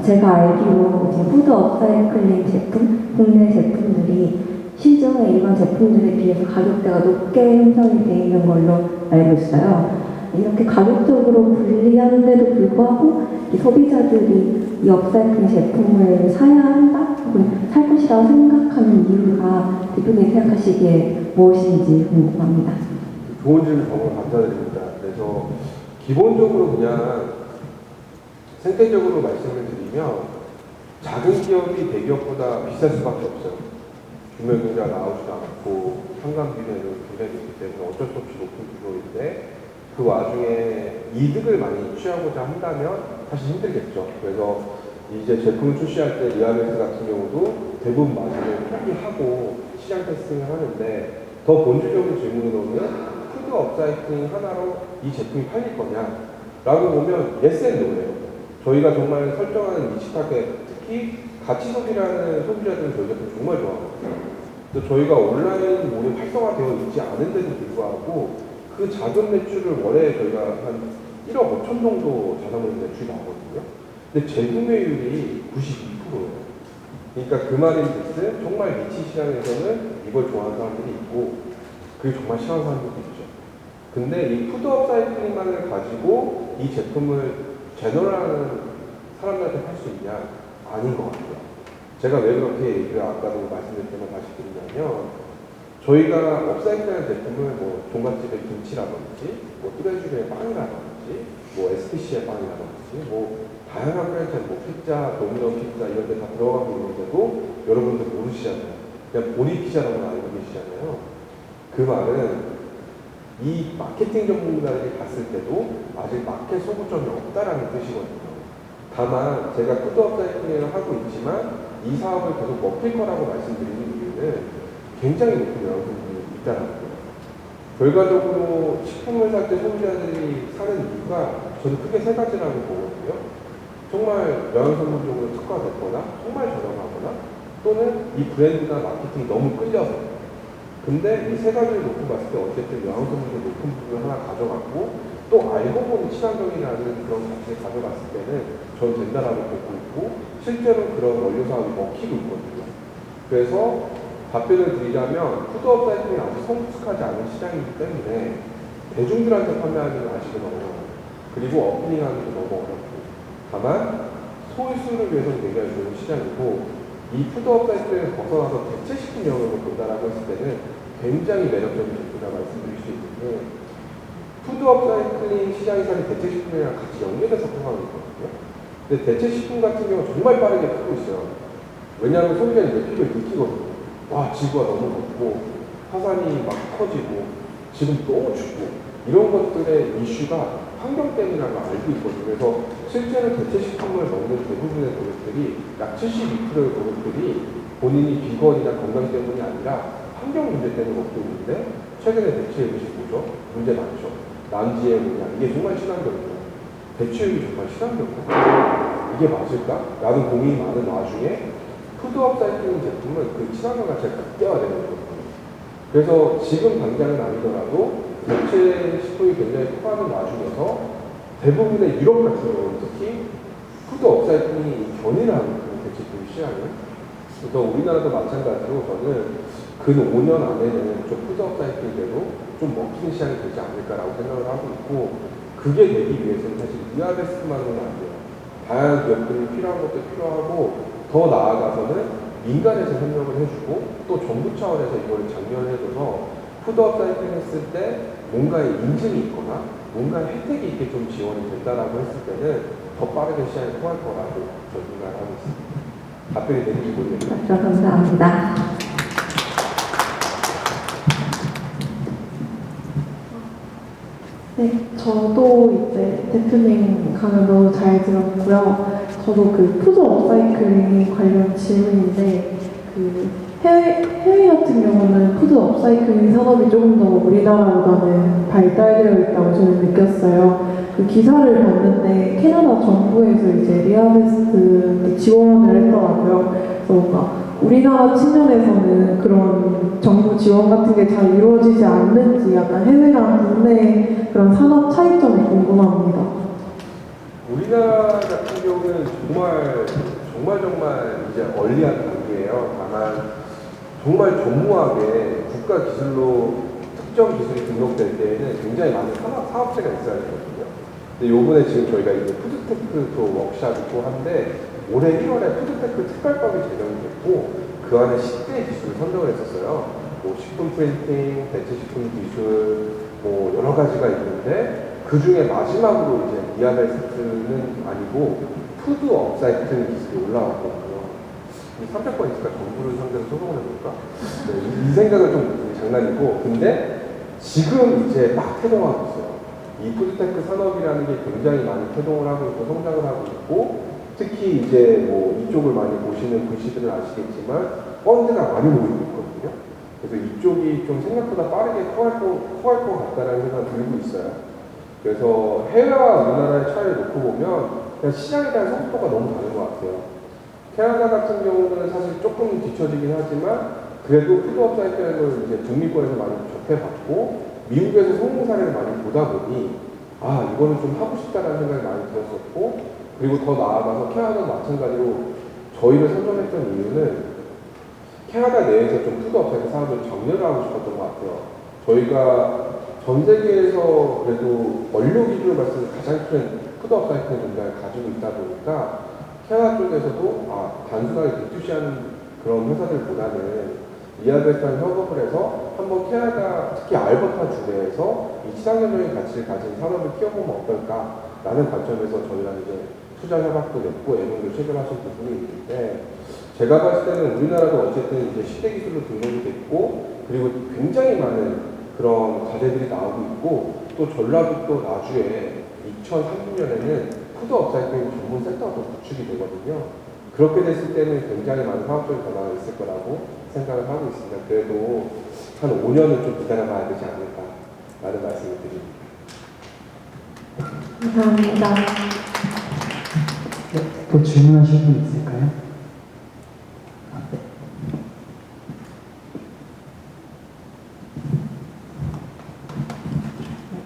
Speaker 6: 제가 알기로 이제 푸드 업사이클링 제품, 국내 제품들이 시중의 일반 제품들에 비해서 가격대가 높게 형성이 되어 있는 걸로 알고 있어요. 이렇게 가격적으로 불리한데도 불구하고 이 소비자들이 이 업사이클링 제품을 사야 한다? 혹은 살 것이라고 생각하는 이유가 대표님이 생각하시기에 무엇인지 궁금합니다.
Speaker 1: 좋은 질문 정말 감사드립니다. 그래서 기본적으로 그냥 생태적으로 말씀을 드리면 작은 기업이 대기업보다 비쌀 수밖에 없어요. 규모경제가 나오지도 않고 상관 비례도 굉장히 높기 때문에 어쩔 수 없이 높은 규모인데, 그 와중에 이득을 많이 취하고자 한다면 사실 힘들겠죠. 그래서 이제 제품을 출시할 때 리아메스 같은 경우도 대부분 마진을 포기하고 시장 테스팅을 하는데, 더 본질적인 질문으로는 푸드 업사이클링 하나로 이 제품이 팔릴 거냐 라고 보면 yes and no예요. 저희가 정말 설정하는 니치 타겟, 특히 가치 소비라는 소비자들은 저희가 정말 좋아하거든요. 그래서 저희가 온라인몰이 활성화되어 있지 않은데도 불구하고 그 작은 매출을 월에 저희가 한 1억 5천 정도 자사몰 매출이 나오거든요. 근데 재구매율이 92%예요. 그러니까 그 말인즉슨 정말 니치 시장에서는 이걸 좋아하는 사람들이 있고, 그게 정말 싫어하는 사람들도 있죠. 근데 이 푸드 업사이클링만을 가지고 이 제품을 제너럴한 사람들한테 팔 수 있냐? 아닌 것 같아요. 제가 왜 그렇게 얘기를 아까도 말씀드렸지만 다시 드리냐면, 저희가 업사이클하는 제품을 뭐 종갓집의 김치라든지 뭐 뚜레쥬의 빵이라든지 뭐 SPC의 빵이라든지 뭐 다양한 프랜차이즈, 뭐 피자, 도미노 피자 이런 데 다 들어가고 있는데도 여러분들 모르시잖아요. 그냥 보리 피자라고 알고 계시잖아요. 그 말은 이 마케팅 전문가들이 봤을 때도 아직 마켓 소구점이 없다라는 뜻이거든요. 다만 제가 푸드 업사이클링을 하고 있지만 이 사업을 계속 먹힐 거라고 말씀드리는 이유는 굉장히 높은 영향성이 있다는 거예요. 결과적으로 식품을 살 때 소비자들이 사는 이유가 저는 크게 세 가지라고 보거든요. 정말 영양성분적으로 특화됐거나 정말 저렴하거나, 또는 이 브랜드나 마케팅이 너무 끌려서. 근데 이 세 가지를 놓고 봤을 때 어쨌든 영양성분의 높은 부분을 하나 가져갔고, 또 알고 보니 친환경이라는 그런 가치를 가져갔을 때는 전 된다라고 보고 있고, 실제로 그런 원료 사업이 먹히고 있거든요. 그래서 답변을 드리자면 푸드 업사이클이 아직 성숙하지 않은 시장이기 때문에 대중들한테 판매하기는 아직은 어려워요. 그리고 어플링하기도 너무 어렵고, 다만 소수를 위해서는 굉장히 좋은 시장이고, 이 푸드 업사이클을 벗어나서 대체 식품 영역을 본다라고 했을 때는 굉장히 매력적인 제품이라고 말씀드릴 수 있는데, 푸드 업사이클링 시장이 사실 대체 식품이랑 같이 연계돼서 커가고 있거든요. 근데 대체 식품 같은 경우는 정말 빠르게 크고 있어요. 왜냐하면 소비자는 내 피부에 느끼거든요. 와, 지구가 너무 덥고 화산이 막 커지고 지금 너무 춥고, 이런 것들의 이슈가 환경 때문이라는 걸 알고 있거든요. 그래서 실제로 대체 식품을 먹는 대부분의 고객들이 약 72%의 고객들이 본인이 비건이나 건강 때문이 아니라 환경 문제 때문에 먹고 있는데, 최근에 대체 음식 뭐죠? 문제 많죠. 난지의 뭐냐, 이게 정말 친환경이야. 배추육이 정말 친환경이야. 이게 맞을까? 라는 고민이 많은 와중에 푸드 업사이클링 제품은 그 친환경 가치가 극대화되는 거거든요. 그래서 지금 당장은 아니더라도 대체 식품이 굉장히 커가는 와중에서 대부분의 유럽 같은 경우는 특히 푸드 업사이클링이 견인하는 그런 대체품 시장을, 그래서 우리나라도 마찬가지로 저는 근 5년 안에는 좀 푸드 업사이클링대로 좀 먹히는 시장이 되지 않을까라고 생각을 하고 있고, 그게 되기 위해서는 사실 이하베스트만은 안 돼요. 다양한 기업들이 필요한 것도 필요하고, 더 나아가서는 민간에서 협력을 해주고 또 정부 차원에서 이걸 장려해줘서 푸드업 사이클 했을 때 뭔가의 인증이 있거나 뭔가의 혜택이 있게 좀 지원이 된다라고 했을 때는 더 빠르게 시장에 통할 거라고 저는 생각을 하고 있습니다. 답변이 되는지 모르겠네요.
Speaker 6: 감사합니다.
Speaker 5: 네, 저도 이제 대표님 강연도 잘 들었고요. 저도 그 푸드 업사이클링 관련 질문인데, 그 해외 같은 경우는 푸드 업사이클링 산업이 조금 더 우리나라보다는 발달되어 있다고 저는 느꼈어요. 그 기사를 봤는데 캐나다 정부에서 이제 리아베스트 지원을 했더라고요. 그래서 뭔가 우리나라 측면에서는 그런 정부 지원 같은 게 잘 이루어지지 않는지 약간 해외랑 국내 그런 산업 차이점이 궁금합니다.
Speaker 1: 우리나라 같은 경우는 정말 이제 얼리한 단계예요. 다만 정말 조무하게 국가 기술로 특정 기술이 등록될 때에는 굉장히 많은 사업체가 있어야 되거든요. 근데 요번에 지금 저희가 이제 푸드테크 또 워크샵 있고 한데, 올해 1월에 푸드테크 특별법이 제정이 됐고 그 안에 10대 기술을 선정을 했었어요. 뭐 식품 프린팅, 대체 식품 기술, 뭐 여러 가지가 있는데 그 중에 마지막으로 이제 이하베스트는 아니고 푸드 업사이클링 기술이 올라왔거든요. 300번 있을까? 정부를 상대로 소송을 해볼까? 네, 이 생각은 좀 장난이고, 근데 지금 이제 막 태동하고 있어요. 이 푸드테크 산업이라는 게 굉장히 많이 태동을 하고 있고 성장을 하고 있고, 특히 이제 뭐 이쪽을 많이 보시는 글씨들은 아시겠지만 펀드가 많이 모이고 있거든요. 그래서 이쪽이 좀 생각보다 빠르게 커갈 것 같다는 생각이 들고 있어요. 그래서 해외와 우리나라의 차이를 놓고 보면 그냥 시장에 대한 성숙도가 너무 다른 것 같아요. 캐나다 같은 경우는 사실 조금 뒤처지긴 하지만 그래도 푸드업 사이클을 이제 북미권에서 많이 접해봤고 미국에서 성공 사례를 많이 보다 보니 이거는 좀 하고 싶다라는 생각이 많이 들었었고, 그리고 더 나아가서 캐나다도 마찬가지로 저희를 선정했던 이유는 캐나다 내에서 좀 푸드업 사이클 산업을 정렬을 하고 싶었던 것 같아요. 저희가 전 세계에서 그래도 원료 기준으로 봤을 때 가장 큰 푸드업 사이클 공장을 가지고 있다 보니까 캐나다 쪽에서도 단순하게 B2C하는 그런 회사들보다는 이하베스트랑 협업을 해서 한번 캐나다, 특히 알버타 주에서 이 친환경적인 가치를 가진 산업을 키워보면 어떨까라는 관점에서 저희랑 이제 투자 협약도 냈고 애용도 체결하신 부분이 있는데, 제가 봤을 때는 우리나라도 어쨌든 이제 10대 기술로 등록이 됐고, 그리고 굉장히 많은 그런 과제들이 나오고 있고, 또 전라북도 나주에 2030년에는 푸드 업사이클링 전문 센터가 또 구축이 되거든요. 그렇게 됐을 때는 굉장히 많은 사업적인 변화가 있을 거라고 생각을 하고 있습니다. 그래도 한 5년은 좀 기다려봐야 되지 않을까라는 말씀을 드립니다.
Speaker 6: 감사합니다.
Speaker 4: 네, 또 질문하실 분 있을까요? 네.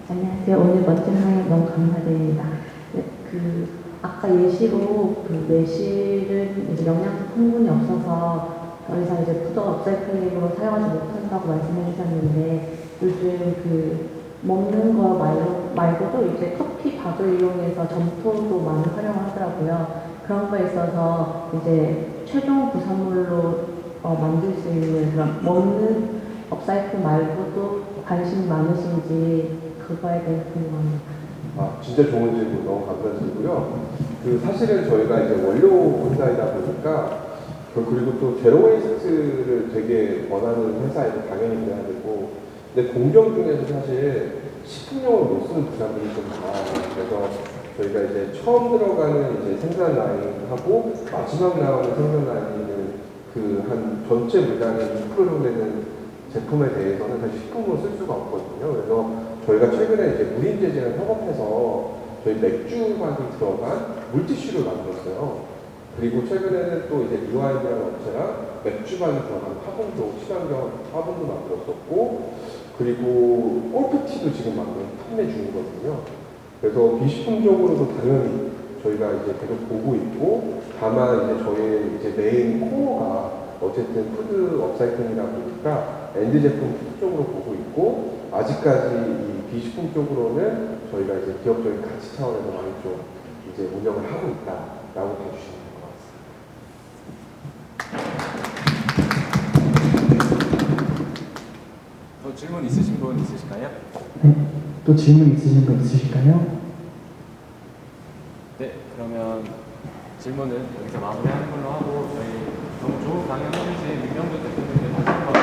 Speaker 6: 안녕하세요. 오늘 멋진 강연 너무 감사드립니다. 네, 아까 예시로 매실은 이제 영양소 성분이 없어서 더 이상 이제 푸드 업사이클링으로 사용하지 못한다고 말씀해 주셨는데, 요즘 먹는 거 말고도 이제 커피 밥을 이용해서 점토도 많이 활용을 하더라고요. 그런 거에 있어서 이제 최종 부산물로 만들 수 있는 그런 먹는 업사이클 말고도 관심이 많으신지 그거에 대해서 궁금합니다.
Speaker 1: 진짜 좋은 질문 너무 감사드리고요. 사실은 저희가 이제 원료 회사이다 보니까 그리고 또 제로웨이스트를 되게 원하는 회사에서 당연히 돼야 되고, 근데 공정 중에서 사실 식품용을 못 쓰는 부산들이 좀 많아요. 그래서 저희가 이제 처음 들어가는 이제 생산 라인하고 마지막 나오는 생산 라인은 한 전체 물량의 2% 정도 되는 제품에 대해서는 사실 식품으로 쓸 수가 없거든요. 그래서 저희가 최근에 이제 무인재질을 협업해서 저희 맥주관이 들어간 물티슈를 만들었어요. 그리고 최근에는 또 이제 리와인이라는 업체랑 맥주관이 들어간 화분도, 친환경 화분도 만들었었고, 그리고 골프티도 지금 판매 중이거든요. 그래서 비식품 쪽으로도 당연히 저희가 이제 계속 보고 있고, 다만 이제 저희는 이제 메인 코어가 어쨌든 푸드 업사이클이다 보니까 엔드 제품 푸드 쪽으로 보고 있고, 아직까지 이 비식품 쪽으로는 저희가 이제 기업적인 가치 차원에서 많이 좀 이제 운영을 하고 있다라고 봐주시면 될 것 같습니다.
Speaker 7: 또 질문 있으신 분 있으실까요?
Speaker 4: 네. 또 질문 있으신 분 있으실까요?
Speaker 7: 네, 그러면 질문은 여기서 마무리하는 걸로 하고 저희 너무 좋은 강연 해주신 민경준 대표님께 다시 한번